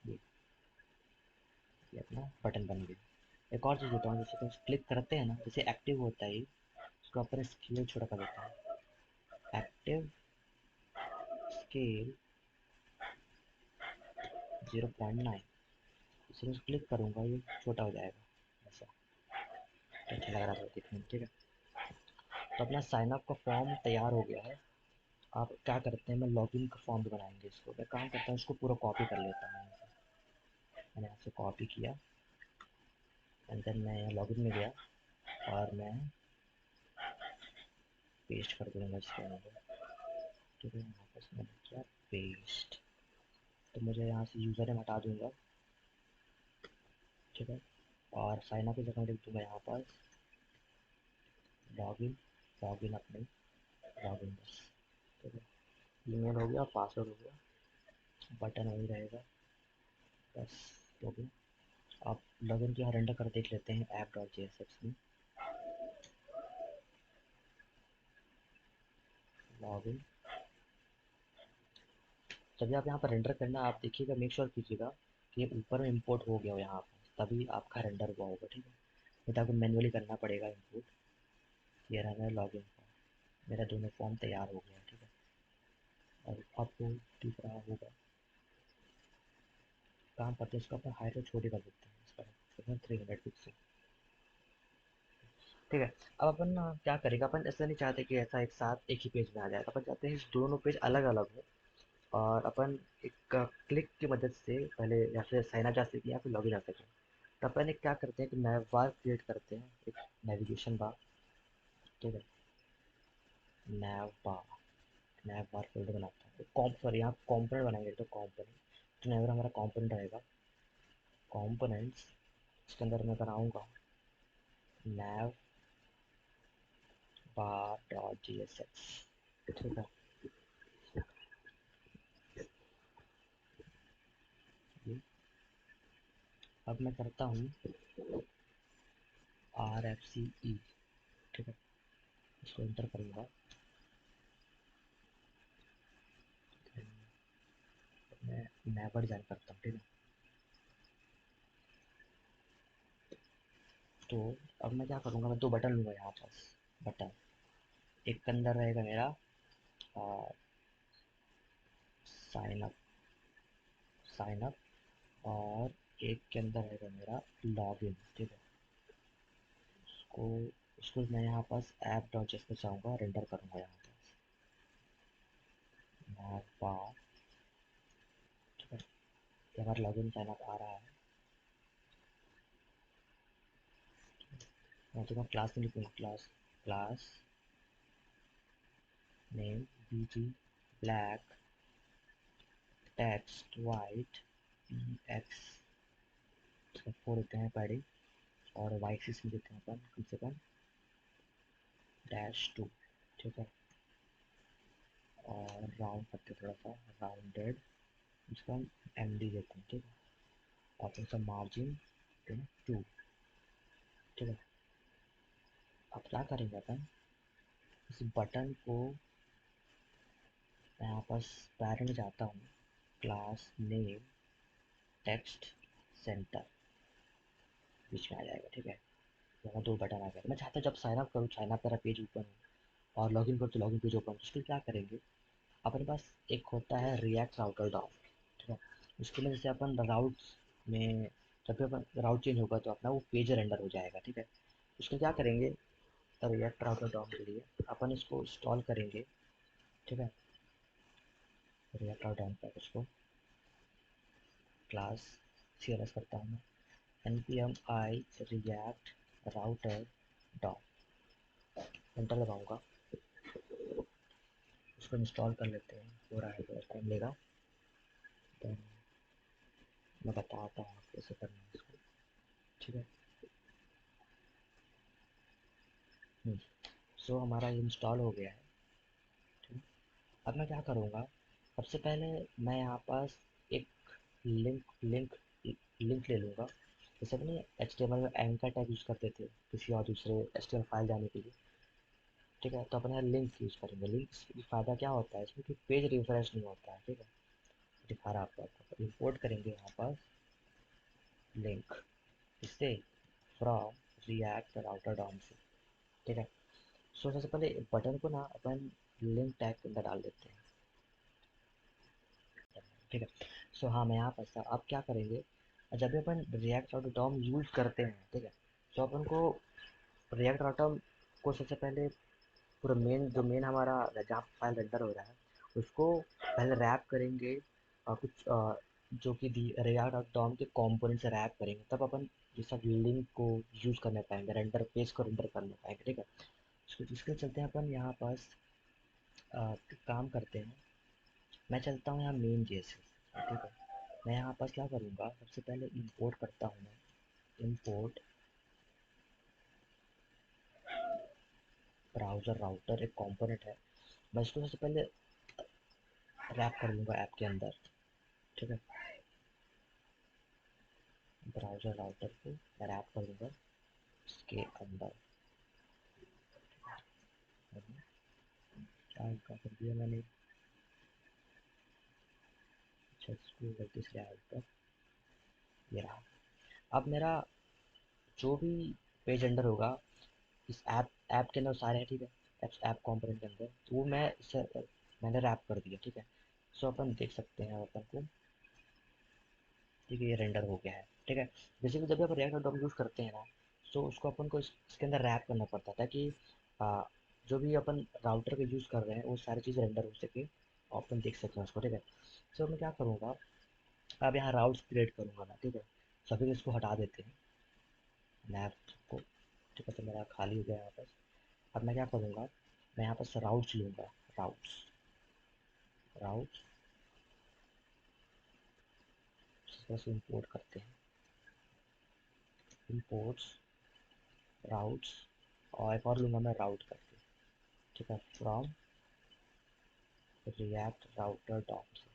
ये अपना बटन बन गया। एक और चीज़ देता हूँ, जैसे तो क्लिक करते हैं ना, जैसे एक्टिव होता है इसको अपन स्केल छोटा कर देता है, एक्टिव स्केल 0.9, इसे क्लिक करूँगा ये छोटा हो जाएगा ऐसा, तो अच्छा लग रहा था देखने में, ठीक है। तो अपना साइन अप का फॉर्म तैयार हो गया है। आप क्या करते हैं, मैं लॉगिन का फॉर्म भी बनाएंगे इसको, मैं काम करता हूँ इसको पूरा कॉपी कर लेता हूँ यहाँ से। मैंने यहाँ से कॉपी किया एंड देन मैं यहाँ लॉगिन में गया और मैं पेस्ट कर दूँगा इसके अंदर, ठीक है। यहाँ पर मैंने किया पेस्ट। तो मुझे यहाँ से यूज़र नेम हटा दूँगा, ठीक है। और साइन अप की जगह लिख दूँगा यहाँ पर लॉगिन, लॉगिन अपने लॉगिन बस, ठीक है। ईमेल हो गया, पासवर्ड हो गया, बटन वही रहेगा, बस हो गया। आप लॉगिन की हर कर देख लेते हैं app dot J S x में। लॉगिन, जब भी आप यहाँ पर रेंडर करना, आप देखिएगा, मेक श्योर कीजिएगा कि ऊपर में इंपोर्ट हो गया हो यहाँ पर, तभी आपका रेंडर हुआ होगा, ठीक है। नहीं तो आपको मैनुअली करना पड़ेगा इंपोर्ट। ये रहा मेरा लॉगिन फॉर्म, मेरा दोनों फॉर्म तैयार हो गया, ठीक है। और आपको दिख रहा होगा, काम करते हैं इसको अपन हाइट और छोटी कर देते हैं इसका 300 पिक्सल, ठीक है। अब अपन ना क्या करेगा, अपन ऐसा नहीं चाहते कि ऐसा एक साथ एक ही पेज में आ जाए, अपन चाहते हैं इस दोनों पेज अलग अलग हो। और अपन एक क्लिक की मदद से पहले या फिर साइन अप जा सके या फिर लॉगिन आ सके। तो अपन एक क्या करते हैं कि नया बार क्रिएट करते हैं, एक नेविगेशन बार, ठीक है। नैव बार, नैव बार फोल्डर बनाता है, कॉम्प सॉरी यहाँ कॉम्पोनेंट बनाएंगे, तो कॉम्पोनेंट, तो नैव हमारा कॉम्पोनेंट रहेगा, कॉम्पोनेंट्स। इसके अंदर मैं बनाऊंगा nav bar dot J S X, ठीक है। अब मैं करता हूँ आर एफ सी ई, ठीक है। इसको इंटर करूँगा, मैं नेवर ज्वाइन करता हूँ, ठीक है। तो अब मैं क्या करूँगा, मैं दो बटन लूँगा यहाँ पास, बटन एक के अंदर रहेगा मेरा साइन अप, साइन अप, और एक के अंदर रहेगा मेरा लॉगिन, ठीक है। उसको उसको मैं यहाँ पास ऐप डॉट जेएस पे चाहूँगा, रेंडर करूँगा यहाँ पास नैव बार, ठीक है। ये हमारा लॉगिन साइन अप आ रहा है। मैं तो क्लास में लिखूँगा, class, class name B G black text white P X, four देते हैं पैडिंग, और वाई एक्सिस में देते हैं अपन कम से कम -2, ठीक है। और राउंड करते थोड़ा सा, राउंडेड, इसका हम एम डी देते हैं, ठीक है। और फिर सब मार्जिन देते हैं 2, ठीक है। अब क्या करेंगे अपन, इस बटन को मैं यहाँ पास पैरेंट जाता हूँ, क्लास नेम टेक्स्ट सेंटर बीच में आ जाएगा, ठीक है। यहाँ दो बटन आ गए, मैं चाहता हूँ जब साइन अप करूँ, साइन अप मेरा पेज ओपन हो, और लॉगिन करूँ तो लॉगिन पेज ओपन। उसके लिए क्या करेंगे, अपने पास एक होता है रिएक्ट राउटर डॉम, ठीक है। उसके लिए जैसे अपन राउट्स में, जब भी अपन राउट चेंज होगा तो अपना वो पेज रेंडर हो जाएगा, ठीक है। उसको क्या करेंगे, रिएक्ट राउटर डॉम के लिए अपन इसको इंस्टॉल करेंगे, ठीक है। रिएक्ट राउटर डॉम पर उसको क्लास सी एल एस करता हूँ मैं, N P M I React router DOM, enter दबाऊँगा। उसको इंस्टॉल कर लेते हैं, हो रहा है, थोड़ा टाइम लेगा, तो मैं बताता हूँ कैसे करना है इसको, ठीक है। सो हमारा ये इंस्टॉल हो गया है, ठीक है। अब मैं क्या करूँगा, सबसे पहले मैं यहाँ पास एक लिंक ले लूँगा। जैसे अपने एच टी एम एल में एंकर टैग यूज़ करते थे किसी और दूसरे H T M L file जाने के लिए, ठीक है। तो अपने यहाँ लिंक यूज़ करेंगे। लिंक फ़ायदा क्या होता है इसमें कि पेज रिफ्रेश नहीं होता है, ठीक है। दिखा रहा आपको, इंपोर्ट करेंगे यहाँ पर लिंक, इससे फ्रॉम रिएक्ट राउटर डॉम से, ठीक है। सो सबसे पहले बटन को ना अपन लिंक टैग के अंदर डाल देते हैं, ठीक है। सो हाँ, मैं यहाँ पर था। अब क्या करेंगे, जब भी अपन रिएक्ट और डॉम यूज़ करते हैं, ठीक है, तो अपन को रिएक्ट राउटर को सबसे पहले पूरा मेन हमारा जहाँ फाइल रेंडर हो रहा है उसको पहले रैप करेंगे, और कुछ जो कि रिएक्ट डॉम के कंपोनेंट से रैप करेंगे, तब अपन ये सब लिंक को यूज़ करने पाएंगे, रेंडर पेज को रेंडर करने पाएंगे, ठीक है। इसके चलते हैं अपन यहाँ पास काम करते हैं। मैं चलता हूँ यहाँ मेन जेएस, ठीक है। मैं यहाँ पास क्या करूँगा, सबसे पहले इंपोर्ट करता हूँ मैं, इंपोर्ट ब्राउज़र राउटर एक कंपोनेंट है। मैं इसको सबसे पहले रैप कर लूँगा ऐप के अंदर, ठीक है। ब्राउज़र राउटर को मैं रैप कर दूँगा इसके अंदर। क्या कर दिया मैंने, अच्छा इसको गलती से ऐड कर, ये रहा। अब मेरा जो भी पेज अंडर होगा इस ऐप ऐप के अंदर सारे हैं, ठीक है। ऐप कंपोनेंट के अंदर तो वो मैंने रैप कर दिया, ठीक है। सो अपन देख सकते हैं अपन को, ठीक है, ये रेंडर हो गया है, ठीक है। जैसे कि जब भी आप रिएक्ट डॉट यूज़ करते हैं ना, तो उसको अपन को इसके अंदर रैप करना पड़ता है, ताकि आ, जो भी अपन राउटर का यूज़ कर रहे हैं वो सारी चीज़ रेंडर हो सके और अपन देख सकें उसको, ठीक है। सो मैं क्या करूँगा, अब यहाँ राउट्स क्रिएट करूँगा मैं, ठीक है। सभी इसको हटा देते हैं मैप को, ठीक है। तो मेरा खाली हो गया यहाँ पर। अब मैं क्या करूँगा, मैं यहाँ पर राउट्स लूँगा, राउट्स राउट्स बस इंपोर्ट करते हैं, इंपोर्ट्स राउट्स, और एक और लूँगा मैं राउट करके, ठीक है, फ्रॉम रिएक्ट राउटर डॉट से,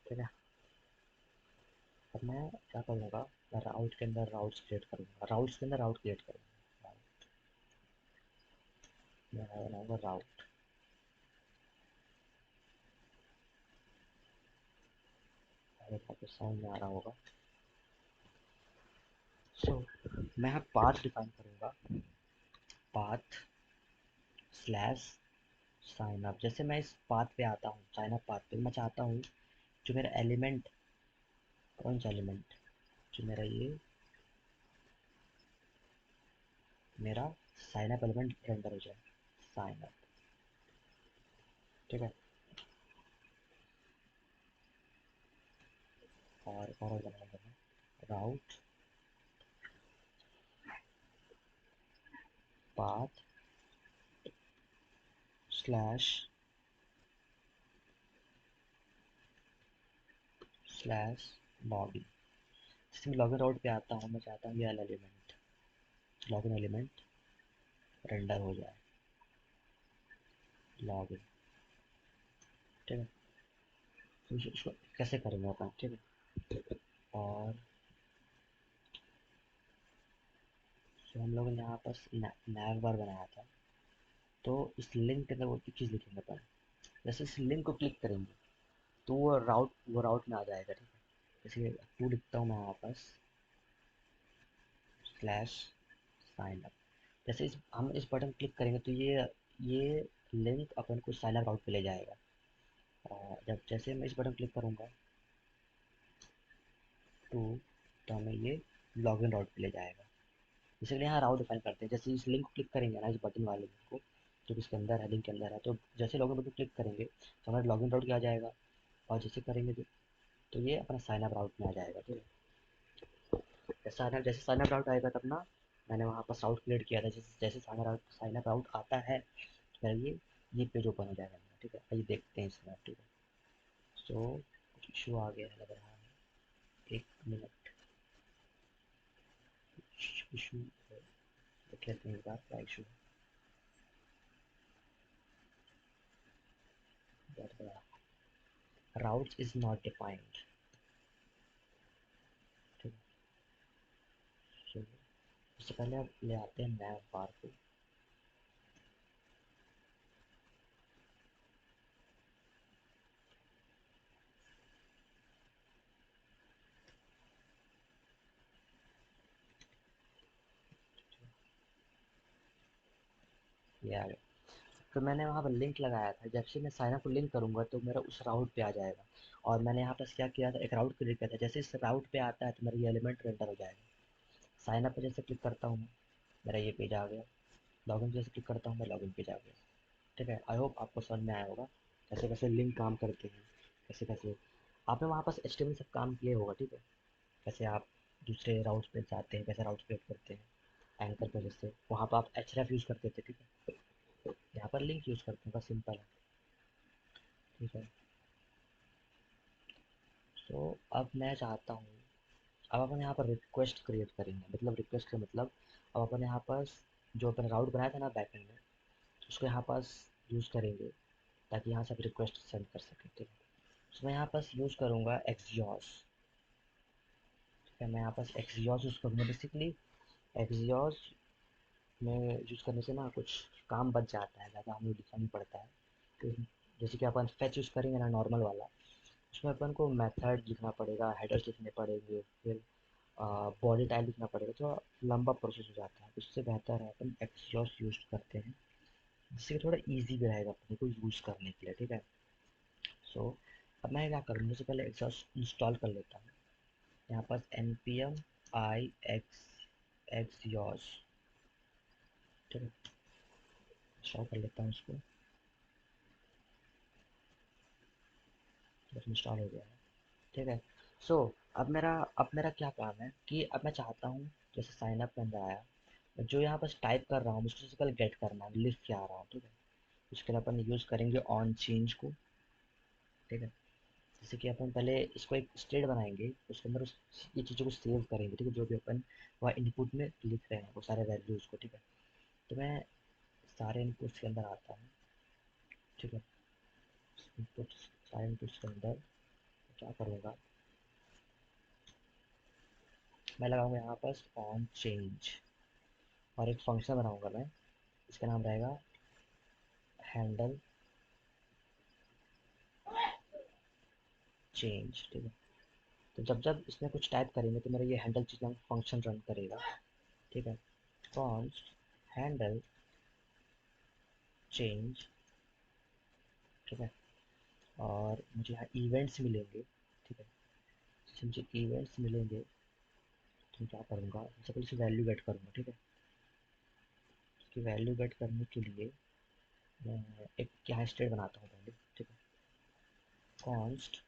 ठीक है। अब मैं क्या करूँगा, मैं राउट के अंदर राउट्स क्रिएट करूँगा, राउट्स के अंदर राउट क्रिएट करूँगा, मैं बनाऊँगा राउट, आपको समझ में आ रहा होगा। सो मैं यहाँ पाथ डिफाइन करूँगा, पाथ स्लैश साइन अप। जैसे मैं इस पाथ पे आता हूँ, साइन अप पाथ पे मैं चाहता हूँ जो मेरा एलिमेंट, कौन सा एलिमेंट, जो मेरा ये मेरा साइन अप एलिमेंट रेंडर हो जाए, साइन अप, ठीक है। और बनाऊंगा मैं राउट पाथ स्लैश स्लैश लॉगिन। जैसे मैं लॉगिन राउट पे आता हूँ, मैं चाहता हूँ ये एलिमेंट, लॉगिन एलिमेंट रेंडर हो जाए, लॉगिन, ठीक है। तो इसको कैसे करेंगे अपन, ठीक है। और तो हम लोगों ने यहाँ पर नैव बार बनाया था, तो इस लिंक के अंदर वो चीज़ लिखेंगे अपन। जैसे इस लिंक को क्लिक करेंगे तो वो राउट में आ जाएगा, ठीक है। जैसे टू लिखता हूँ मैं यहाँ पर स्लैश साइन अप। जैसे हम इस बटन क्लिक करेंगे तो ये लिंक अपन को साइन अप राउट पे ले जाएगा। और जब जैसे मैं इस बटन क्लिक करूँगा टू, तो हमें ये लॉगिन राउट पे ले जाएगा। इसीलिए यहाँ राउट डिफाइन करते हैं। जैसे इस लिंक को क्लिक करेंगे ना, इस बटन वाले लिंक को, जो इसके अंदर है, लिंक के अंदर है, तो जैसे लॉगिन बटन क्लिक करेंगे तो हमारे लॉगिन राउट क्या आ जाएगा, और जैसे करेंगे तो ये अपना साइन अप राउट में आ जाएगा, ठीक है। जैसे साइन अप राउट आएगा तब ना, मैंने वहाँ पर राउट क्रिएट किया था, जैसे जैसे साइन अप राउट आता है फिर ये पेज ओपन हो जाएगा मेरा, ठीक है। आइए देखते हैं इसमें, ठीक है। सो कुछ इशू आ गया है लग रहा है, एक मिनट, इशू देख लेते हैं एक बार क्या इशू है। राउट्स इज नॉट डिफाइंड, ठीक है। So, इससे पहले आप ले आते हैं नया बार को, ये आ गया। तो मैंने वहाँ पर लिंक लगाया था, जब से मैं साइन अप को लिंक करूँगा तो मेरा उस राउट पे आ जाएगा। और मैंने यहाँ पर क्या किया था, एक राउट क्रिएट किया था, जैसे इस राउट पे आता है तो मेरा ये एलिमेंट रेंडर हो जाएगा, साइन अप पे जैसे क्लिक करता हूँ मैं, मेरा ये पेज आ गया। लॉगिन पे जैसे क्लिक करता हूँ मैं, लॉगिन पेज आ गया। ठीक है, आई होप आपको समझ में आया होगा कैसे कैसे लिंक काम करते हैं, कैसे कैसे आपने वहाँ पास HTML सब काम किए होगा। ठीक है, कैसे आप दूसरे राउट्स पे जाते हैं, कैसे राउट्स क्रिएट करते हैं एंकर पे, जैसे वहाँ पर आप href यूज़ करते थे। ठीक है, यहाँ पर लिंक यूज़ करते हैं, बस सिंपल है। ठीक है, तो अब मैं चाहता हूँ, अब अपन यहाँ पर रिक्वेस्ट क्रिएट करेंगे, मतलब रिक्वेस्ट का मतलब अब अपन यहाँ पास जो अपन राउट बनाया था ना बैकएंड में, उसको यहाँ पास यूज़ करेंगे ताकि यहाँ से आप रिक्वेस्ट सेंड कर सकें। ठीक है, तो मैं यहाँ पास यूज़ करूँगा एक्सियोस। ठीक है, मैं यहाँ पास एक्सियोस यूज़ करूँगा। बेसिकली एक्सियोस में यूज़ करने से ना कुछ काम बच जाता है, ज़्यादा हमें लिखना नहीं पड़ता है। तो जैसे कि अपन फेच यूज़ करेंगे ना नॉर्मल वाला, उसमें अपन को मेथड लिखना पड़ेगा, हेडर्स लिखने पड़ेंगे, फिर बॉडी टाइप लिखना पड़ेगा, तो लंबा प्रोसेस हो जाता है। उससे बेहतर है अपन एक्सियोस यूज़ करते हैं, जिससे थोड़ा इजी भी रहेगा अपने को यूज़ करने के लिए। ठीक है, सो अब मैं क्या करूँगा, सबसे पहले एक्सियोस इंस्टॉल कर लेता हूँ। यहाँ पर npm i एक्सियोस। ठीक है, इंस्टॉल कर लेता हूँ उसको। बस इंस्टॉल हो गया है। ठीक है, सो अब मेरा क्या काम है कि अब मैं चाहता हूँ, जैसे साइन अप के अंदर आया, जो यहाँ पर टाइप कर रहा हूँ उसको सबसे पहले गेट करना है, लिख के आ रहा हूँ। ठीक है, उसके लिए अपन यूज़ करेंगे ऑन चेंज को। ठीक है, जैसे कि अपन पहले इसको एक स्टेट बनाएंगे, उसके अंदर ये चीज़ों को सेव करेंगे। ठीक है, जो भी अपन वहाँ इनपुट में लिख रहे हैं वो सारे वैल्यूज़ को। ठीक है, तो मैं सारे इनपुट्स के अंदर आता हूँ। ठीक है, इनपुट्स, सारे इनपुट्स के अंदर क्या करूँगा, मैं लगाऊंगा यहाँ पर ऑन चेंज, और एक फंक्शन बनाऊंगा मैं, इसका नाम रहेगा हैंडल चेंज। ठीक है, तो जब जब इसमें कुछ टाइप करेंगे तो मेरा ये हैंडल चेंज नाम फंक्शन रन करेगा। ठीक है, कॉन्स्ट हैंडल चेंज। ठीक है, और मुझे यहाँ इवेंट्स मिलेंगे। ठीक है, जैसे मुझे इवेंट्स मिलेंगे तो मैं क्या करूँगा, सबसे पहले इसे वैल्यू गेट करूँगा। ठीक है, इसकी वैल्यू गेट करने के लिए मैं एक यहाँ स्टेट बनाता हूँ पहले। ठीक है, कॉन्स्ट,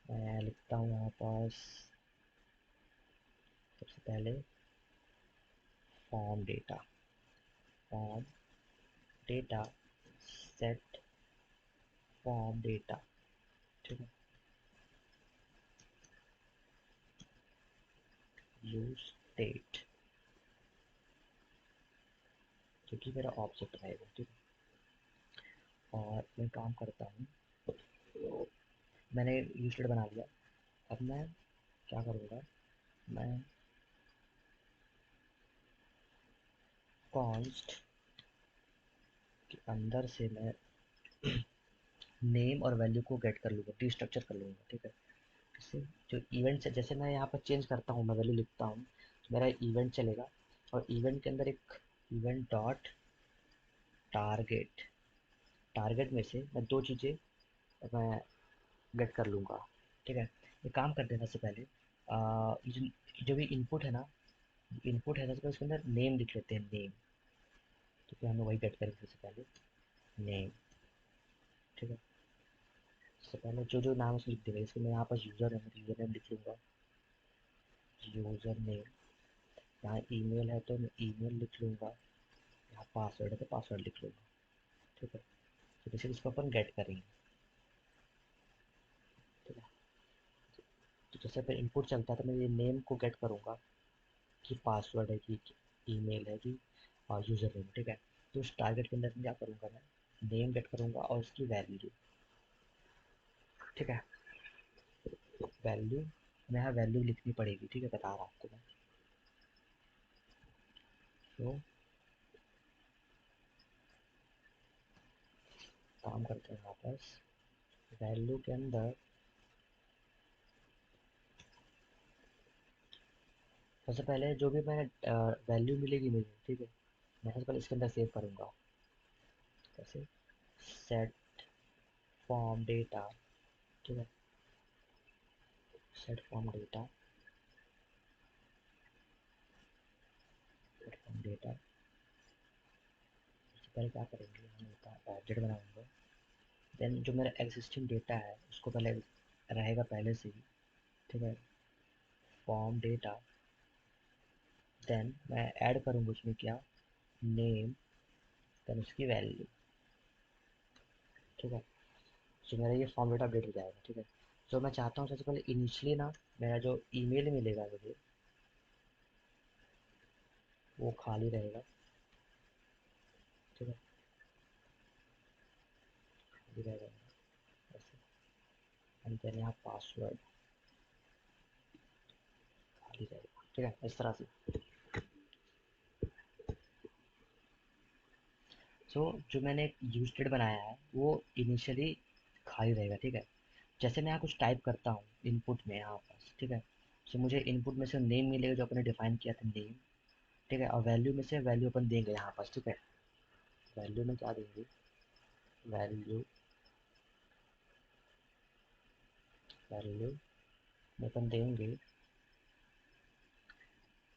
मैं लिखता हूँ यहाँ पास सबसे पहले form data, form data set form data. ठीक है, यूज डेट, जो कि मेरा ऑब्जेक्ट रहेगा। ठीक है, और मैं काम करता हूँ, तो मैंने यूज डेट बना लिया। अब मैं क्या करूँगा, मैं कॉन्स्ट के अंदर से मैं नेम और वैल्यू को गेट कर लूँगा, डिस्ट्रक्चर कर लूँगा। ठीक है, इससे जो इवेंट्स है, जैसे मैं यहाँ पर चेंज करता हूँ, मैं वैल्यू लिखता हूँ तो मेरा इवेंट चलेगा, और इवेंट के अंदर एक इवेंट डॉट टारगेट, टारगेट में से मैं दो चीज़ें मैं गेट कर लूँगा। ठीक है, ये काम करते हैं। सबसे पहले ये जो भी इनपुट है ना, इनपुट है, सबसे पहले उसके अंदर नेम लिख लेते हैं, नेम। तो फिर हमें वही गेट करेंगे सबसे पहले, नेम। ठीक है, सबसे पहले जो जो नाम उसमें लिख देंगे, जैसे मैं यहाँ पर यूज़र है, मैं यूज़र नेम लिख लूँगा, यूज़र नेम। यहाँ ईमेल है तो मैं ईमेल लिख लूँगा, यहाँ पासवर्ड है तो पासवर्ड लिख लूँगा। ठीक है, तो बेसिकली इसको अपन गेट करेंगे। ठीक है, तो जैसे फिर इनपुट चलता है तो मैं ये नेम को गेट करूँगा कि पासवर्ड है कि ईमेल है कि यूज़र नेम। ठीक है, तो उस टारगेट के अंदर मैं क्या करूँगा, मैं नेम गेट करूँगा और उसकी वैल्यू। ठीक है, वैल्यू, मैं यहाँ वैल्यू लिखनी पड़ेगी। ठीक है, बता रहा हूँ आपको मैं। तो काम करते हैं वापस, वैल्यू के अंदर सबसे पहले जो भी मैंने वैल्यू मिलेगी मुझे, ठीक है, मैं सबसे पहले इसके अंदर सेव करूँगा। कैसे, सेट फॉर्म डेटा। ठीक है, सेट फॉर्म डेटा, डेटा, सबसे पहले क्या करेंगे हम, इसका ऑब्जेक्ट बनाएंगे। देन जो मेरा एग्जिस्टिंग डेटा है उसको पहले रहेगा पहले से ही, ठीक है, फॉर्म डेटा। देन मैं ऐड करूँगा उसमें क्या, नेम, देन उसकी वैल्यू, ठीक है। सो मेरा ये फॉर्म डेटा अपडेट हो जाएगा, ठीक है। सो मैं चाहता हूँ सबसे पहले इनिशियली ना मेरा जो ईमेल मिलेगा मुझे वो खाली रहेगा, ठीक है, खाली रहेगा ऐसे। एंड देन यहाँ पासवर्ड खाली रहेगा, ठीक है, इस तरह से। सो जो मैंने एक यूज स्टेट बनाया है वो इनिशियली खाली रहेगा, ठीक है। जैसे मैं यहाँ कुछ टाइप करता हूँ इनपुट में यहाँ पास, ठीक है। सो मुझे इनपुट में से नेम मिलेगा जो अपने डिफाइन किया था, नेम, ठीक है। और वैल्यू में से वैल्यू अपन देंगे यहाँ पास, ठीक है। वैल्यू में क्या देंगे, वैल्यू, वैल्यू में अपन देंगे,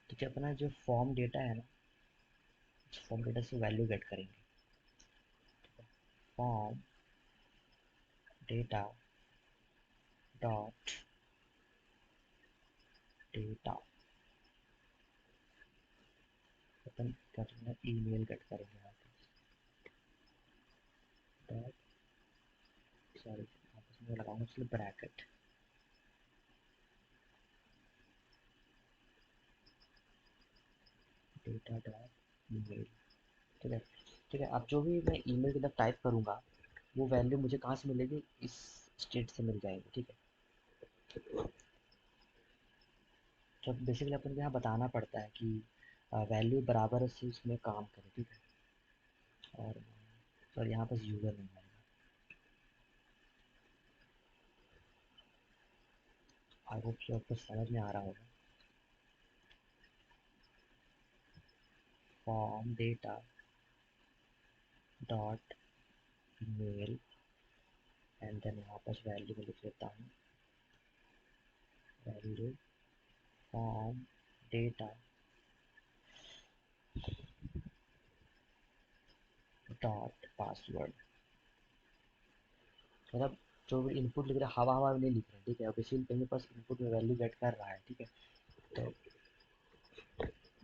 ठीक है, अपना जो फॉर्म डेटा है ना, उस फॉर्म डेटा से वैल्यू गेट करेंगे, फॉर्म डेटा डॉट डेटा, अपन क्या करना है, ईमेल गेट करेंगे यहाँ पे, डॉट, सॉरी यहाँ पे मैं लगाऊंगा इसलिए ब्रैकेट, डेटा डॉट ईमेल, ठीक है। ठीक है, अब जो भी मैं ईमेल के अंदर टाइप करूँगा वो वैल्यू मुझे कहाँ से मिलेगी, इस स्टेट से मिल जाएगी, ठीक है। तो बेसिकली अपन को यहाँ बताना पड़ता है कि वैल्यू बराबर से उसमें काम करे, ठीक है। और सर यहाँ पर यूज़र नहीं आएगा, आई होप कि आपको समझ में आ रहा होगा। Form data dot mail, and then यहाँ पर वैल्यू में लिख लेता हूँ, value form data dot password. मतलब जो भी इनपुट लिख रहा है हवा हवा में नहीं लिख रहे, ठीक है। अब इसी मेरे पास इनपुट में वैल्यू गेट कर रहा है, ठीक है। तो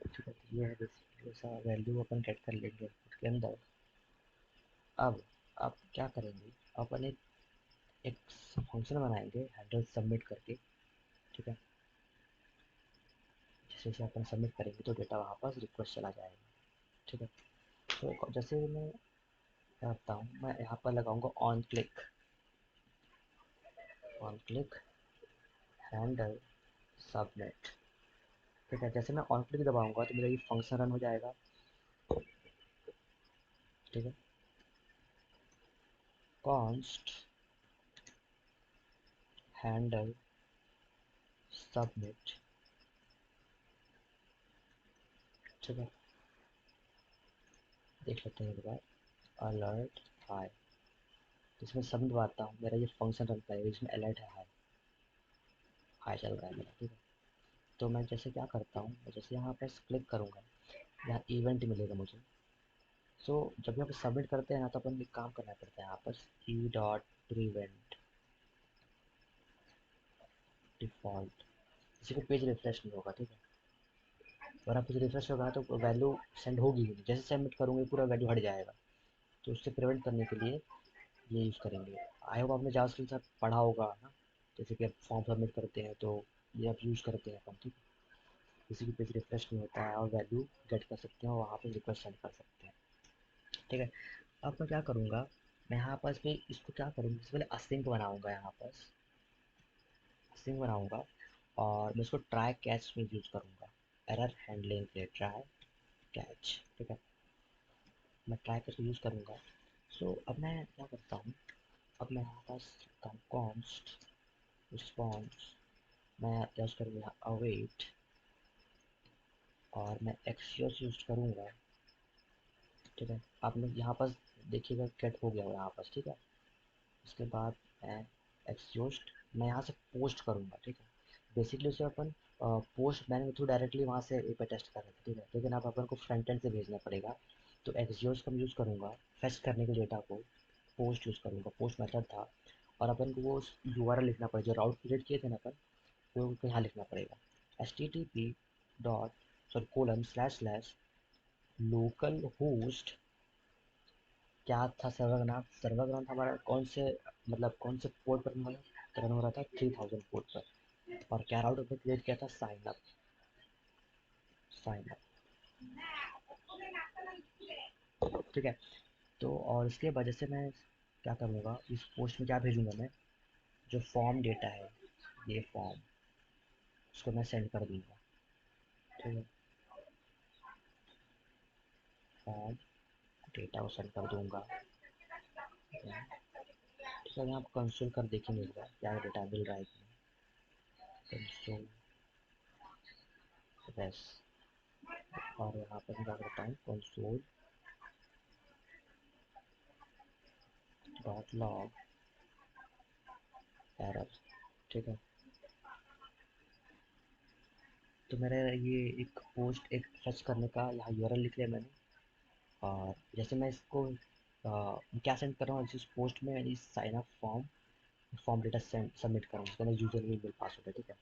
ठीक है, तो ये है बेसिकली ऐसा वैल्यू अपन गेट कर लेंगे इनपुट के अंदर। अब क्या करेंगे, अपन एक फंक्शन बनाएंगे हैंडल सबमिट करके, ठीक है। जैसे जैसे अपन सबमिट करेंगे तो डेटा वहाँ पर रिक्वेस्ट चला जाएगा, ठीक है। तो जैसे मैं करता हूँ, मैं यहाँ पर लगाऊंगा ऑन क्लिक हैंडल सबमिट, ठीक है। जैसे मैं ऑन क्लिक दबाऊंगा तो मेरा ये फंक्शन रन हो जाएगा, ठीक है। कॉन्स्ट हैंडल सबमिट, ठीक है। देख लेते हैं एक बार, अलर्ट हाई, इसमें सबमिट दबाता हूँ, मेरा ये फंक्शन रन करेगा, इसमें अलर्ट है हाई, हाई चल रहा है मेरा, ठीक है। तो मैं जैसे क्या करता हूँ, मैं जैसे यहाँ पर क्लिक करूँगा, यहाँ इवेंट मिलेगा मुझे। सो जब भी आप सबमिट करते हैं ना तो अपन एक काम करना पड़ता है यहाँ पर, ई डॉट प्रिवेंट डिफ़ॉल्ट, किसी को पेज रिफ्रेश नहीं होगा, ठीक है। अगर आप पेज रिफ्रेश होगा तो वैल्यू सेंड होगी ही नहीं, जैसे सबमिट करूँगे पूरा वैल्यू हट जाएगा। तो उससे प्रिवेंट करने के लिए ये यूज़ करेंगे। आई होप आपने जावास्क्रिप्ट के साथ पढ़ा होगा ना, जैसे कि आप फॉर्म सबमिट करते हैं तो ये आप यूज़ करते हैं अपन, ठीक है। किसी की पेज रिफ्रेश नहीं होता है और वैल्यू गेट कर सकते हैं और वहाँ पे रिक्वेस्ट सेंड कर सकते हैं, ठीक है। अब मैं क्या करूँगा, मैं यहाँ पास पे इसको क्या करूँगा, इससे पहले असिंक बनाऊँगा, यहाँ पास असिंक बनाऊँगा और मैं इसको ट्राई कैच में यूज़ करूँगा, एरर हैंडलिंग के लिए ट्राई कैच, ठीक है। मैं ट्राई कैच यूज़ करूँगा। सो अब मैं क्या करता हूँ, अब मैं यहाँ पास करता हूँ कॉन्स्ट रिस्पॉन्स, मैं यूज़ करूँगा अवेट, और मैं एक्सियोस यूज़ करूँगा, ठीक है। आप लोग यहाँ पास देखिएगा गेट हो गया हो यहाँ पास, ठीक है। उसके बाद मैं एक्सयोस्ट, मैं यहाँ से पोस्ट करूँगा, ठीक है। बेसिकली उसे अपन पोस्ट मैंने के थ्रू डायरेक्टली वहाँ से ए पे टेस्ट कर रहे थे, ठीक है, लेकिन अब अपन को फ्रंट एंड से भेजना पड़ेगा। तो एक्सियोस का यूज़ करूँगा फेच करने के डेटा को, पोस्ट यूज़ करूँगा, पोस्ट मेथड था, और अपन को वो यूआरएल लिखना पड़ेगा, जो राउट क्रिएट किए थे ना अपन, वो यहाँ लिखना पड़ेगा, http dot sorry colon slash slash local host, क्या था सर्वर का नाम, सर्वर का नाम था हमारा कौन से, मतलब कौन से पोर्ट पर रन हो रहा था, 3000 पोर्ट पर, और क्या राउट हमने क्रिएट किया था, साइन अप, साइन अप, ठीक है। तो और इसके वजह से मैं क्या करूँगा, इस पोस्ट में क्या भेजूँगा मैं, जो फॉर्म डेटा है, ये फॉर्म, उसको मैं सेंड कर दूँगा, ठीक है, फॉर्म डेटा को सेंड कर दूँगा, ठीक है। ठीक है, यहाँ कंसोल कर देखेंगे एक बार क्या डेटा मिल रहा है कि नहीं, कंसोल रेस, और यहाँ पर मैं क्या करता हूँ, कंसोल डॉट लॉग एरर, ठीक है। तो मेरा ये एक पोस्ट एक सर्च करने का यहाँ यूआरएल लिख लिया मैंने, और जैसे मैं इसको क्या सेंड कर रहा हूँ, इस पोस्ट में इस sign up form, form data send submit कर रहा हूँ, उसके अंदर यूजर नेम मेल पासवर्ड है, ठीक है।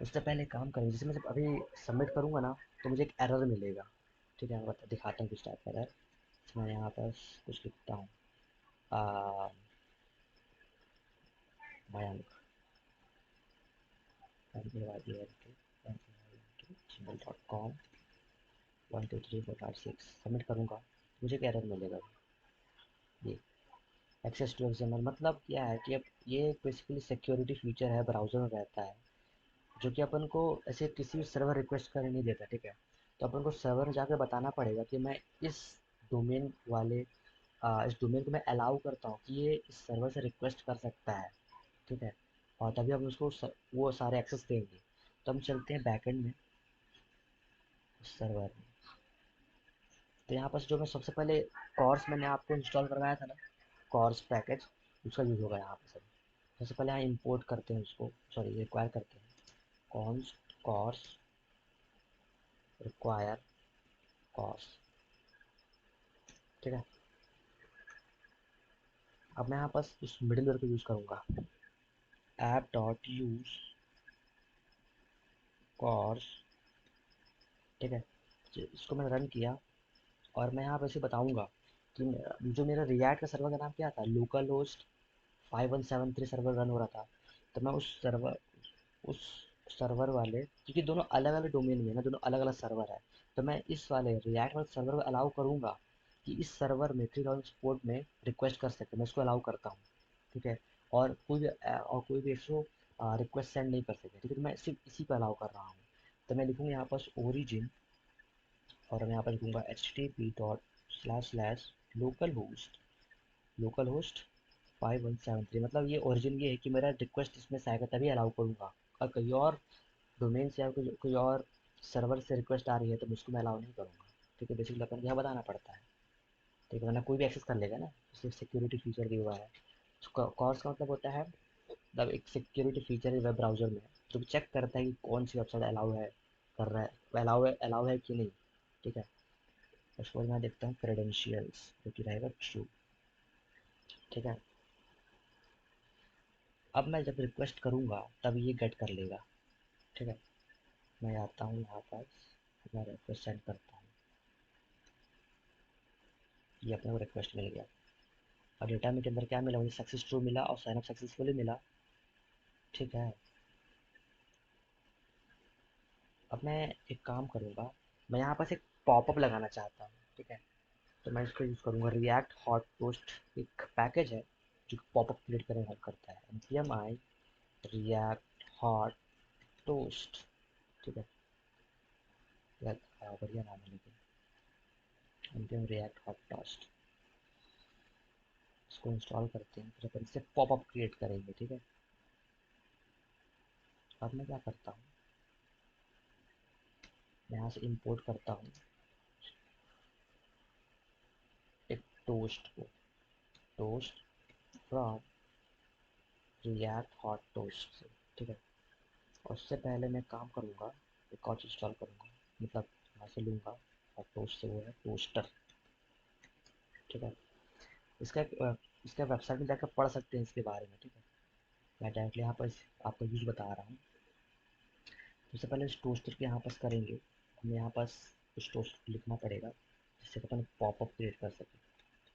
उससे पहले एक काम करेंगे, जैसे मैं जब अभी सबमिट करूँगा ना, तो मुझे एक एरर मिलेगा, ठीक है, मैं दिखाता हूँ किस टाइप का एरर। मैं यहाँ पर कुछ लिखता हूँ, मयंक gmail.com 12345 सबमिट करूँगा, मुझे एक एरर मिलेगा, ये एक्सेस टू एक्सएमएल, मतलब क्या है कि अब ये बेसिकली सिक्योरिटी फीचर है, ब्राउज़र में रहता है, जो कि अपन को ऐसे किसी भी सर्वर रिक्वेस्ट करने नहीं देता, ठीक है। तो अपन को सर्वर में जाकर बताना पड़ेगा कि मैं इस डोमेन वाले इस डोमेन को मैं अलाउ करता हूँ कि ये इस सर्वर से रिक्वेस्ट कर सकता है, ठीक है, और तभी हम उसको वो सारे एक्सेस देंगे। तो हम चलते हैं बैकएंड में, सर्वर में। तो यहाँ पर जो मैं सबसे पहले कॉर्स मैंने आपको इंस्टॉल करवाया था ना, कॉर्स पैकेज, उसका यूज़ होगा यहाँ पर सर। सबसे पहले यहाँ इंपोर्ट करते हैं उसको, सॉरी रिक्वायर करते हैं, कॉन्स्ट कॉर्स रिक्वायर कॉर्स, ठीक है। अब मैं यहाँ पर इस मिडिलवेयर को यूज़ करूँगा, ऐप डॉट यूज कॉर्स, ठीक है। इसको मैंने रन किया, और मैं यहाँ पर इसे बताऊँगा कि जो मेरा रिएक्ट का सर्वर का नाम क्या था, लोकल होस्ट 5173 सर्वर रन हो रहा था। तो मैं उस सर्वर वाले, क्योंकि दोनों अलग अलग डोमेन में है ना, दोनों अलग अलग सर्वर है, तो मैं इस वाले रिएक्ट वाले सर्वर को अलाउ करूँगा कि इस सर्वर में 3000 सपोर्ट में रिक्वेस्ट कर सकते, मैं इसको अलाउ करता हूँ, ठीक है। और कोई भी इसको रिक्वेस्ट सेंड नहीं कर सकते, ठीक है, तो मैं सिर्फ इसी को अलाउ कर रहा हूँ। तो मैं लिखूँगा यहाँ पर ओरिजिन, और मैं यहाँ पर लिखूँगा http dot slash slash local host 5173, मतलब ये ओरिजिन ये है कि मेरा रिक्वेस्ट इसमें से आएगा तभी अलाउ करूँगा, और कहीं और डोमेन से या कोई और सर्वर से रिक्वेस्ट आ रही है तो मैं उसको मैं अलाउ नहीं करूँगा, ठीक है। बेसिकली अपन को यहाँ बताना पड़ता है, ठीक है, वरना कोई भी एक्सेस कर लेगा ना, सिर्फ सिक्योरिटी फीचर दिया हुआ है। कॉर्स का मतलब होता है, मतलब एक सिक्योरिटी फीचर है वेब ब्राउज़र में, जो चेक करता है कि कौन सी वेबसाइट अलाउ है, कर रहा है, अलाउ है कि नहीं, ठीक है। उसके बाद मैं देखता हूँ क्रेडेंशियल्स, जो कि रहेगा ट्रू, ठीक है। अब मैं जब रिक्वेस्ट करूँगा तब ये गेट कर लेगा, ठीक है। मैं आता हूँ यहाँ पर, मैं रिक्वेस्ट सेंड करता हूँ, ये अपने को रिक्वेस्ट मिल गया, और डेटा में के अंदर क्या मिला, मुझे सक्सेस ट्रू मिला और साइन अप सक्सेसफुली मिला, ठीक है। अब मैं एक काम करूँगा, मैं यहाँ पर एक पॉपअप लगाना चाहता हूँ, ठीक है। तो मैं इसको यूज़ करूँगा, रिएक्ट हॉट टोस्ट एक पैकेज है जो पॉपअप क्रिएट करने में हेल्प करता है, npmi रिएक्ट हॉट टोस्ट, ठीक है, यार बढ़िया नाम है, लेकिन npm रिएक्ट हॉट टोस्ट, इसको इंस्टॉल करते हैं, फिर अपन इससे पॉपअप क्रिएट करेंगे, ठीक है। अब मैं क्या करता हूँ, मैं यहाँ से इंपोर्ट करता हूँ एक टोस्ट को, toast from react hot toast से, ठीक है। उससे पहले मैं काम करूँगा, एक और चीज़ इंस्टॉल करूँगा, मतलब यहाँ से लूँगा और टोस्ट से, वो है टोस्टर। ठीक है, इसका इसका वेबसाइट में जाकर पढ़ सकते हैं इसके बारे में। ठीक है, मैं डायरेक्टली यहाँ पर आपको यूज़ बता रहा हूँ। सबसे पहले इस टोस्टर के यहाँ पास करेंगे, हमें यहाँ पास कुछ टोस्टर लिखना पड़ेगा जिससे कि अपन पॉपअप क्रिएट कर सकें।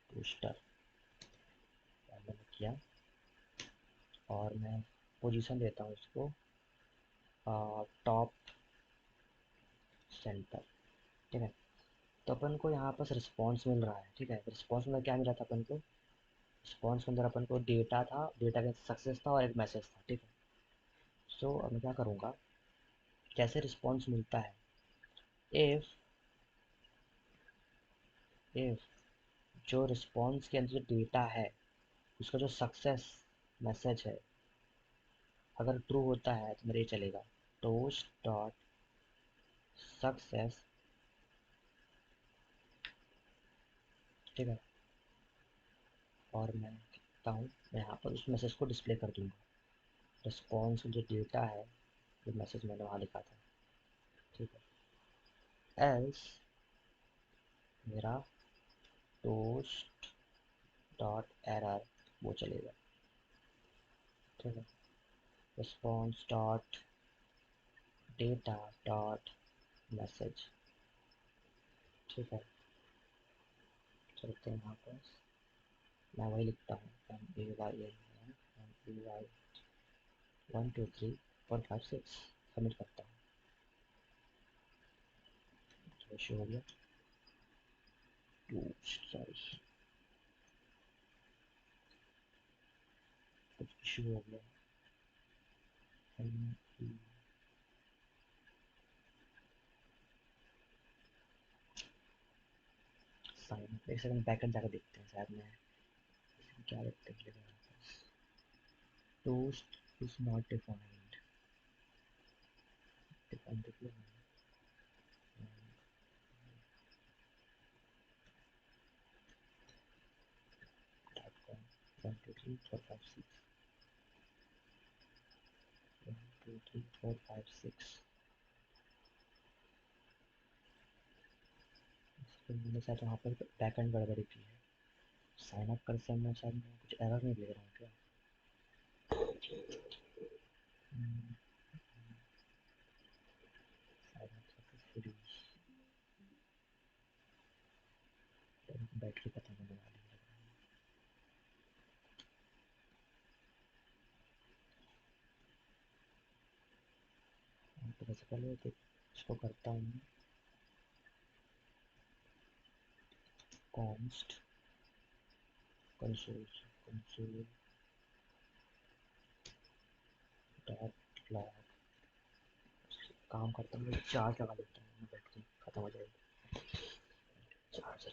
टोस्टर मैंने किया और मैं पोजीशन देता हूँ इसको टॉप सेंटर। ठीक है, तो अपन को यहाँ पास रिस्पॉन्स मिल रहा है। ठीक है, रिस्पॉन्स में क्या मिला था अपन को? रिस्पॉन्स के अंदर अपन को डेटा था, डेटा का सक्सेस था और एक मैसेज था। ठीक है, सो अब मैं क्या करूँगा, कैसे रिस्पॉन्स मिलता है, इफ़ इफ़ जो रिस्पॉन्स के अंदर जो डेटा है उसका जो सक्सेस मैसेज है अगर ट्रू होता है तो मेरे ये चलेगा, टोस्ट डॉट सक्सेस। ठीक है, और मैं कहता हूँ, मैं यहाँ पर उस मैसेज को डिस्प्ले कर दूँगा, रिस्पॉन्स जो डेटा है जो मैसेज मैंने वहाँ लिखा था। ठीक है, एल्स मेरा टोस्ट डॉट एरर वो चलेगा। ठीक है, response dot data dot message. ठीक है, चलते हैं यहाँ पर, मैं वही लिखता हूँ MAYN 1 2 3 4 5 6, सबमिट करता हूँ। तो इशू हो गया, सॉरी कुछ इशू हो गया। साइन एक सेकंड बैकएंड जाकर देखते हैं, शायद मैं क्या देखते हैं। Toast is not defined, defined .com 1 2 3 4 5 6 1 2 3 4 5 6। मैंने शायद वहाँ पर बैकएंड गड़बड़ी की है। साइन अप कर समय शायद मैं कुछ एरर नहीं ले रहा हूँ क्या? बैटरी खत्म होने वाली है। तो सबसे पहले तो इसको करता हूँ const console console dot log. काम करता हूँ, चार्ज लगा लेता हूँ, बैटरी खत्म हो जाएगी। चार्जर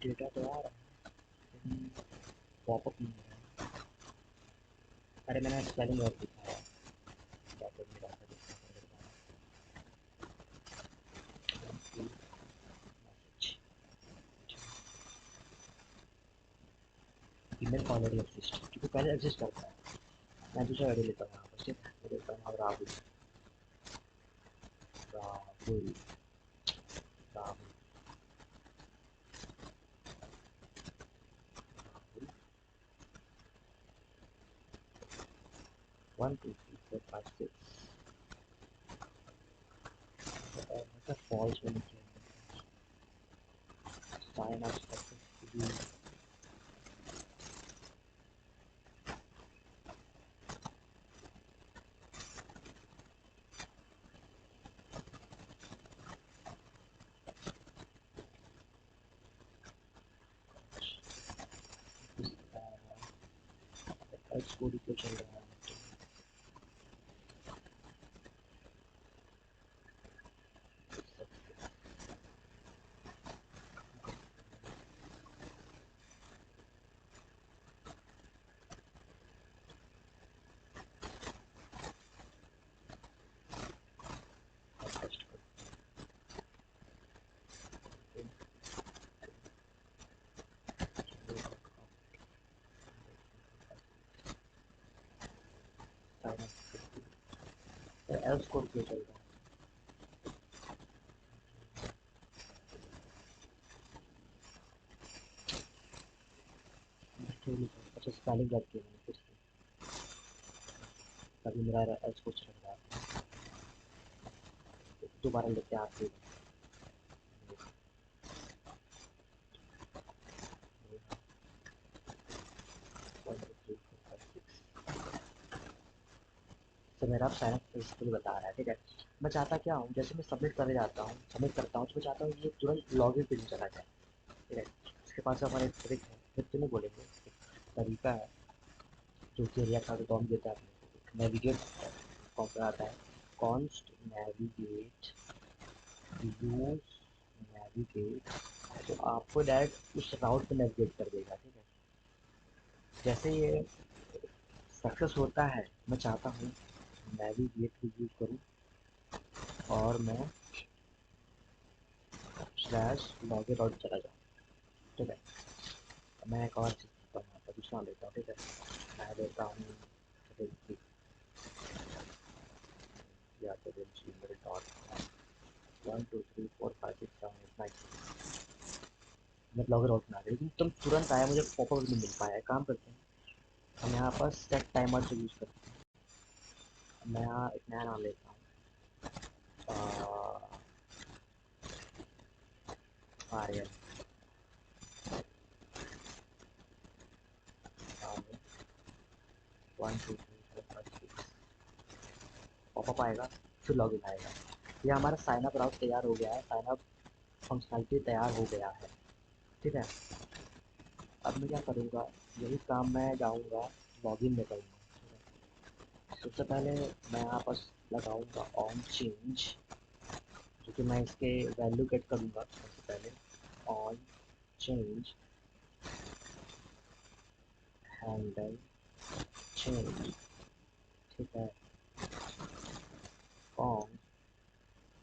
डेटा तो आ रहा है, पॉपअप नहीं हो रहा है। अरे मैंने स्पेलिंग और लिखा है, क्या तो मेरा ईमेल ऑलरेडी एग्जिस्ट, क्योंकि पहले एग्जिस्ट करता है। मैं दूसरा आईडी लेता हूँ यहाँ पर, ठीक है, मैं लेता हूँ राहुल राहुल राहुल 1 2 3 4 5 6। मतलब फॉल्स में लिखे sign up successfully. Else code क्यों चल रहा है? टेस्ट एल्स कोड क्यों चल रहा है? अच्छा स्पेलिंग गलत किया मैंने फिर से, तभी मेरा एल्स कोड चल रहा है। दोबारा लेते आते हैं। तो मेरा साइन अप सक्सेसफुल बता रहा है, ठीक है। मैं चाहता क्या हूँ, जैसे मैं सबमिट करने जाता हूँ, सबमिट करता हूँ, तो मैं चाहता हूँ ये तुरंत लॉगिन पे नहीं चला जाए, ठीक है। इसके पास हमारा एक ट्रिक है, ट्रिक तो नहीं बोलेंगे, एक तरीका है जो कि रिएक्ट नाउ डॉट देता है अपने को। नेविगेट कौन सा आता है, कॉन्स्ट नेविगेट, यूज नेविगेट, तो आपको डायरेक्ट उस राउट पे नेविगेट कर देगा, ठीक है। जैसे ये सक्सेस होता है, मैं चाहता हूँ नेविगेट को यूज करूँ और मैं स्लैश लॉगिन डॉट चला जाऊँ, ठीक है। मैं एक और चीज़ करता हूँ, यहाँ पर दूसरा लेता हूँ, ठीक है। मैं लेता हूँ रेंजी, या तो रेंजी मेरे डॉट 1 2 3 4 5 6 7 8 9 मैं लॉगिन आउट में आ गया, लेकिन तुम तुरंत आया, मुझे पॉपअप नहीं मिल पाया। काम करते हैं, हम यहाँ पर सेट टाइमर से यूज़ करते हैं। मैं यहाँ एक नया नाम लेता हूँ, आर्यन, 1 2 3 4 5 6 पॉपअप आएगा, फिर लॉगिन आएगा। ये हमारा साइन अप राउट तैयार हो गया है, साइन अप फंक्शनलिटी तैयार हो गया है, ठीक है। अब मैं क्या करूँगा, यही काम मैं जाऊँगा लॉगिन में करूँगा, ठीक है। सबसे पहले मैं यहाँ पर लगाऊँगा ऑन चेंज, जो कि मैं इसके वैल्यू गेट करूँगा सबसे पहले। ऑन चेंज हैंडल चेंज, ठीक है। ऑन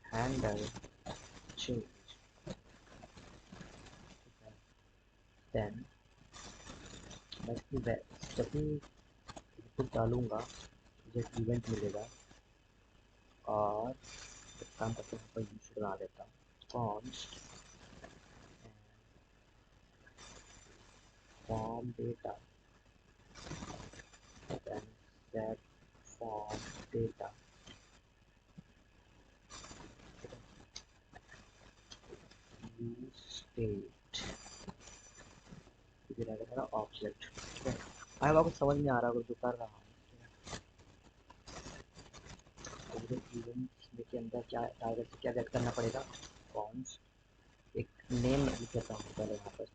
हैंडल चेंज, देन मैं इसकी जब भी इनपुट डालूँगा मुझे एक इवेंट मिलेगा, और एक काम करते हैं, कोई यूज बना देता हूँ, const form data, then set form data, use state, ये रहेगा मेरा ऑब्जेक्ट, ठीक है। आई आपको समझ में आ रहा होगा जो कर रहा हूँ, तो मुझे इवेंट्स में के अंदर क्या टारगेट से क्या गेट करना पड़ेगा, कॉन्स्ट एक नेम लिख देता हूँ पहले यहाँ पर,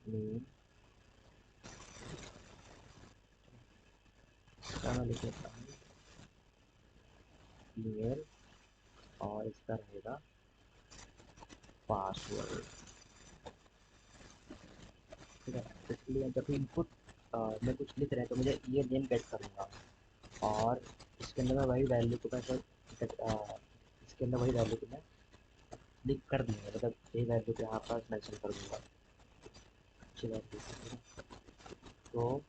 नेम का मैं लिख देता हूँ ईमेल, और इसका रहेगा पासवर्ड, ठीक है। इसलिए जब भी इनपुट में कुछ लिख रहे हैं तो मुझे ये नेम गेट करूँगा, और इसके अंदर मैं वही वैल्यू को मैं इसके अंदर वही वैल्यू को मैं लिख कर दूँगा, मतलब ये वैल्यू को यहाँ पर मेंशन कर दूँगा, अच्छी वैल्यू, तो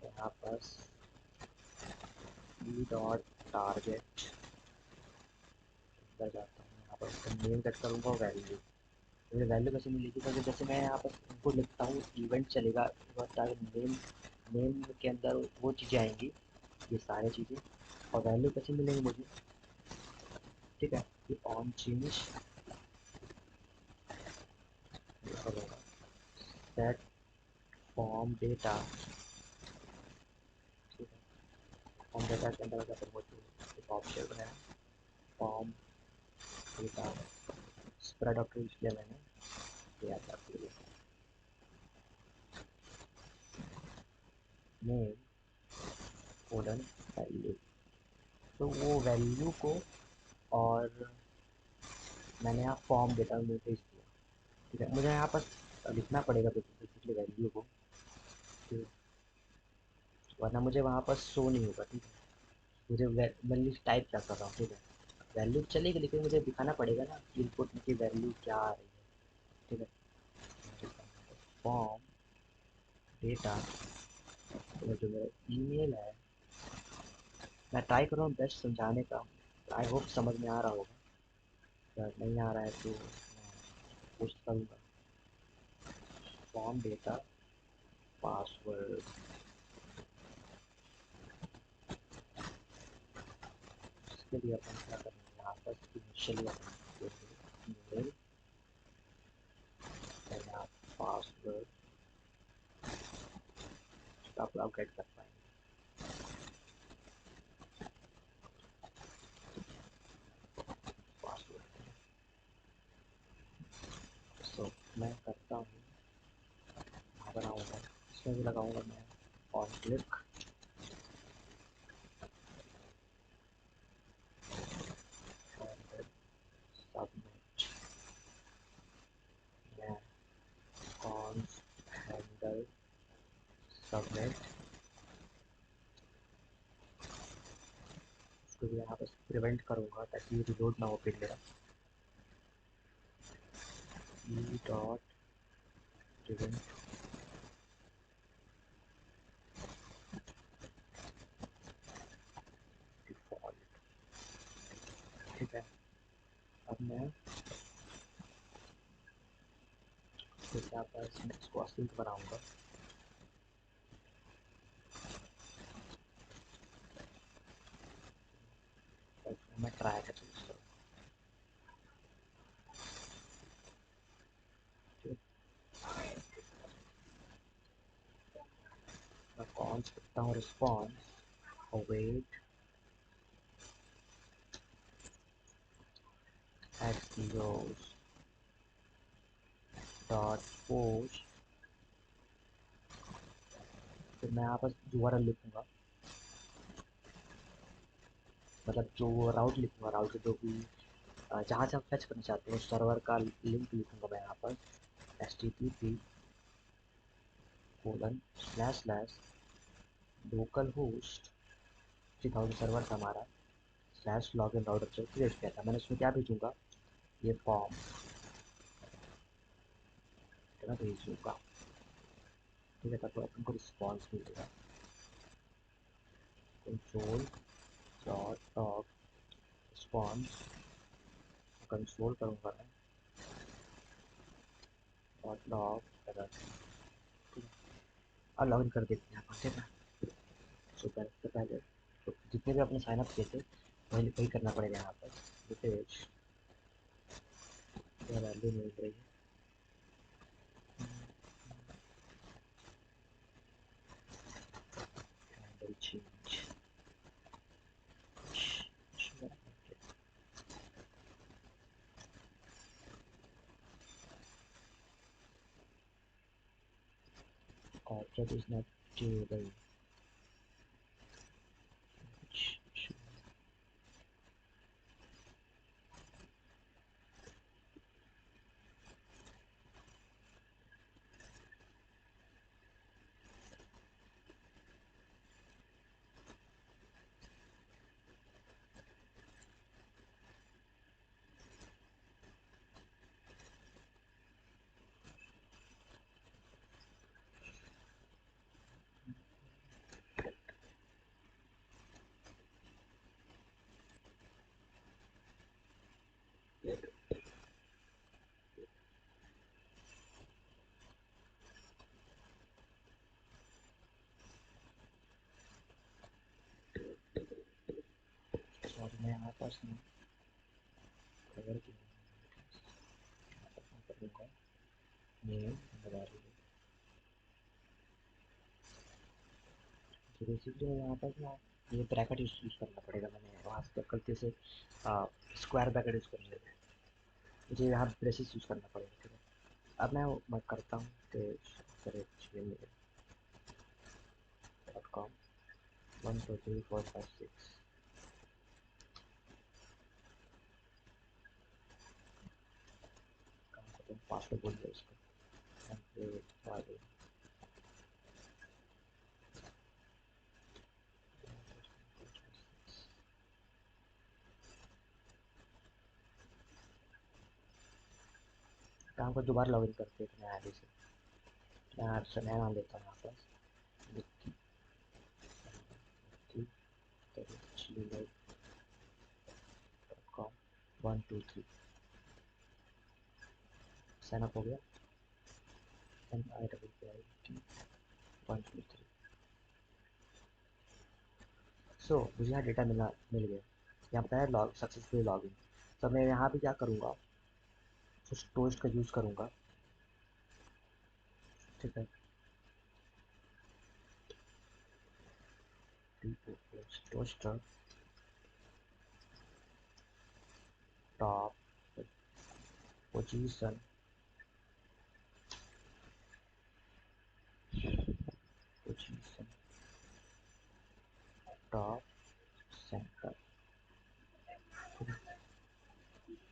यहाँ पर ई डॉट टारगेट कर जाता हूँ, यहाँ पर उसका नेम गेट करूँगा, वैल्यू, मुझे वैल्यू कैसे मिलेगी, तो जैसे मैं यहाँ पर इनको लिखता हूँ इवेंट चलेगा, नेम, नेम के अंदर वो चीज़ें आएंगी, ये सारी चीज़ें, और वैल्यू कैसे मिलेंगी मुझे, ठीक है। ये on change set form data, ठीक है। फॉर्म डेटा के अंदर अगर मुझे एक ऑप्शन है form data, spread of use किया मैंने, ये आता है, नेम कोलन वैल्यू। तो वो वैल्यू को, और मैंने यहाँ फॉर्म डेटा में भेज दिया। ठीक है, मुझे यहाँ पर लिखना पड़ेगा बेसिकली वैल्यू को, ठीक है, वरना मुझे वहाँ पर शो नहीं होगा। ठीक है, मुझे वैल्यू टाइप क्या कर रहा हूँ। ठीक है, वैल्यू चलेगी लेकिन मुझे दिखाना पड़ेगा ना इनपुट में कि वैल्यू क्या आ रही है। ठीक है, फॉर्म डेटा, जो मेरा ईमेल है, मैं ट्राई कर रहा हूँ बेस्ट समझाने का। आई होप समझ में आ रहा होगा। अगर नहीं आ रहा है तो मैं कोशिश करूँगा। फॉर्म डेटा पासवर्ड, इसके लिए अपन क्या करेंगे, यहाँ पर इनिशियली अपन ईमेल या पासवर्ड आप गेट कर पाएंगे। पासवर्ड, सो मैं करता हूँ, यहाँ बनाऊँगा, इसमें भी लगाऊँगा मैं ऑन क्लिक और सबमिट। मैं कॉन हैंडल सबमिट, इसको भी यहाँ पर प्रिवेंट करूँगा ताकि ये रिलोड ना हो पेज मेरा। E dot prevent default. ठीक है, अब मैं फिर यहाँ पर इसको असिंक बनाऊँगा। मैं ट्राई कर सकता हूँ। मैं कौन सकता हूँ response await at zeros dot post. फिर मैं यहाँ पर दोबारा लिखूँगा, मतलब जो राउट लिखूँगा, राउट जो भी जहाँ से आप फैच करना चाहते हैं सर्वर का लिंक लिखूँगा मैं यहाँ पर http colon slash slash local host 3000 server था हमारा स्लैश लॉग इन राउटर जो क्रिएट किया था मैंने। उसमें क्या भेजूँगा, ये फॉर्म है ना, भेजूँगा। ठीक है, तब तो अपन को रिस्पॉन्स मिलेगा। Control dot log response, control करूँगा मैं डॉट लॉग एरर। ठीक है, अब लॉग इन कर देते हैं अपन। ठीक है, सो सबसे पहले तो जितने भी अपने साइन अप किए थे वही वही करना पड़ेगा यहाँ पर। रितेश वैल्यू मिल रही है, handle change, object is not durable। और मैं यहाँ पास में कवर करूँगा नेम वैल्यू। तो बेसिकली यहाँ पर ना ये ब्रैकेट यूज़ करना पड़ेगा। मैंने वहाँ से गलती से स्क्वायर ब्रैकेट यूज़ कर लिया था, मुझे यहाँ ब्रेसेस यूज़ करना पड़ेगा। ठीक है, अब मैं करता हूँ कि करेक्ट 1 2 3 4 5 6 पासवर्ड बोल दिया उसको आगे काम को दोबारा लॉगिन करते हैं नया आईडी से। मैं ऐप से नया नाम देता हूँ यहाँ पर विक्की gmail.com 1 2 3 साइन अप हो गया। MITT 1 2 3 सो मुझे यहाँ डेटा मिल गया। यहाँ बताया लॉग सक्सेसफुली लॉगिन। तो मैं यहाँ भी क्या करूँगा, कुछ टोस्ट का यूज़ करूँगा। ठीक है, toaster top position position top centre.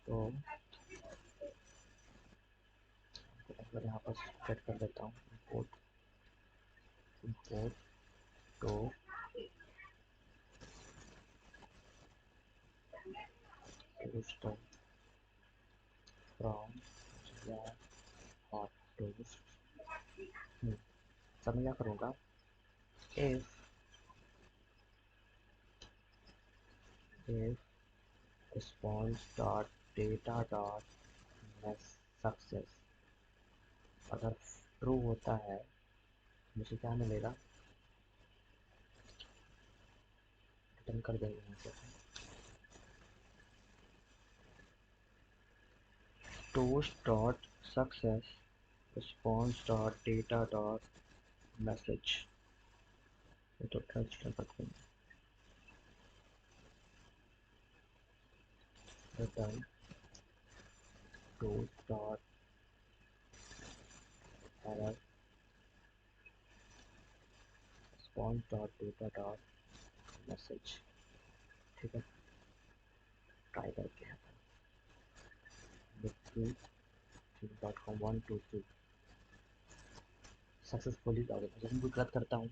तो अगर यहाँ पर सेट कर देता हूँ इंपोर्ट इंपोर्ट तो टोस्टर फ्रॉम हॉट टोस्ट। सब मैं क्या करूँगा, if response dot data dot success अगर ट्रू होता है मुझे क्या मिलेगा, रिटर्न कर देंगे यहाँ से। Toast dot success response dot data dot message. ये तो रिटर्न करते हैं, return toast dot error response dot data dot message. ठीक है, ट्राई करके wiki.com 1 2 3 सक्सेसफुली लॉगिन। जब मैं गलत करता हूँ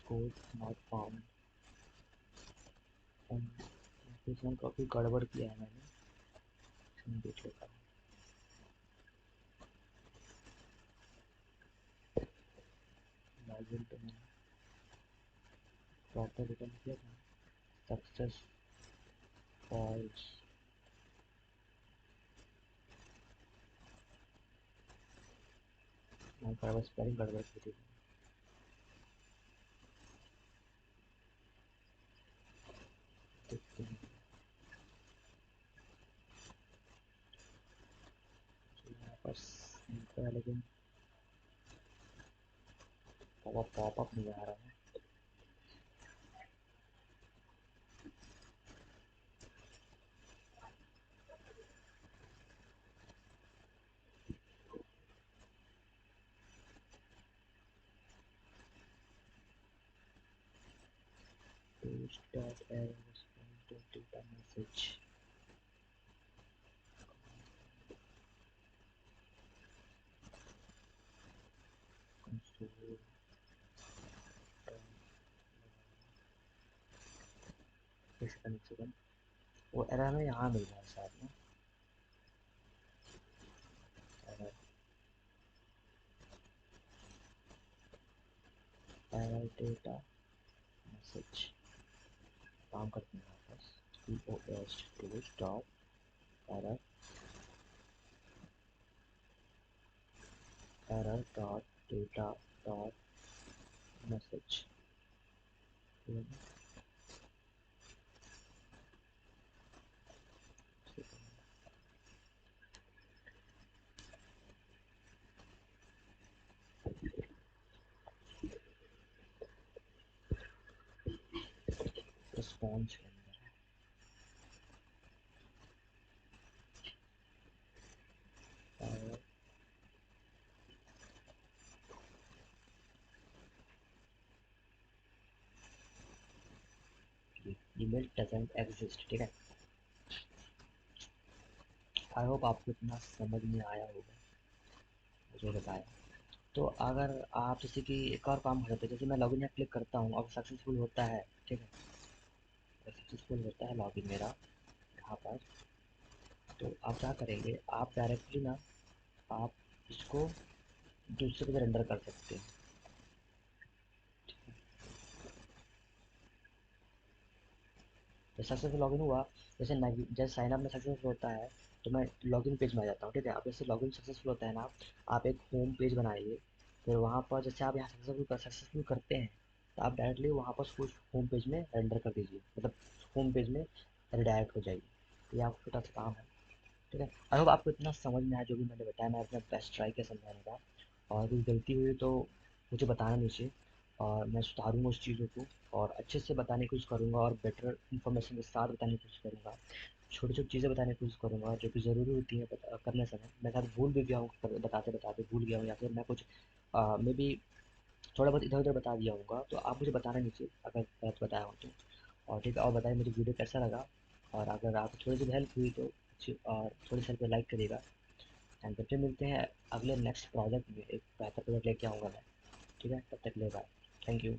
code not found, इसमें काफ़ी गड़बड़ किया है मैंने, इसमें देख लेता हूँ। लॉगिन तो मैंने प्रॉपर रिटर्न किया था, सक्सेस फॉल्स। मैं पर स्पेलिंग गड़बड़ की थी। देखते हैं यहाँ पर, लेकिन पॉपअप नहीं आ रहा है। data message console सेकंड वो एरर में यहाँ मिल रहा है शायद ना, एरर एरर डेटा मैसेज। काम करते हैं वापस pos tools dot error error dot data dot message। Phone के अंदर है। ईमेल डजंट एग्जिस्ट, ठीक है। आई होप आपको इतना समझ में आया होगा जो बताया। तो अगर आप जैसे कि एक और काम हो जाता है, जैसे मैं लॉगिन यहाँ क्लिक करता हूँ, अब सक्सेसफुल होता है, ठीक है, सक्सेसफुल होता है लॉगिन मेरा यहाँ पर। तो आप क्या करेंगे, आप डायरेक्टली ना आप इसको दूसरे पे रेंडर कर सकते हैं। जैसे सक्सेसफुल लॉगिन हुआ, जैसे साइन अप में सक्सेसफुल होता है, तो मैं लॉगिन पेज में आ जाता हूँ, ठीक है। अब जैसे लॉगिन सक्सेसफुल होता है ना, आप एक होम पेज बनाइए, फिर वहाँ पर जैसे आप यहाँ सक्सेसफुल करते हैं, तो आप डायरेक्टली वहाँ पर उसको होम पेज में रेंडर कर दीजिए, मतलब होम पेज में रिडायरेक्ट हो जाएगी। तो ये आपका छोटा सा काम है, ठीक है। आई होप आपको इतना समझ में आया जो भी मैंने बताया, मैं अपना बेस्ट ट्राई किया समझाने का। और कोई गलती हुई तो मुझे बताना नीचे, और मैं सुधारूंगा उस चीज़ों को, और अच्छे से बताने की कोशिश करूँगा, और बेटर इन्फॉर्मेशन के साथ बताने की कोशिश करूँगा। छोटी छोटी चीज़ें बताने की कोशिश करूँगा जो कि ज़रूरी होती है करने समय। मैं शायद भूल भी गया हूँ, बताते बताते भूल गया हूँ, या फिर मैं कुछ मे बी थोड़ा बहुत इधर उधर बता दिया होगा, तो आप मुझे बताना नीचे अगर गलत बताया हो तो। और ठीक है, और बताइए मुझे वीडियो कैसा लगा, और अगर आपको थोड़ी सी हेल्प हुई तो अच्छी, और थोड़ी सी हेल्प लाइक करिएगा। एंड फिर मिलते हैं अगले नेक्स्ट प्रोजेक्ट में, एक बेहतर प्रोजेक्ट लेके आऊँगा मैं, ठीक है। तब तक ले बाय, थैंक यू।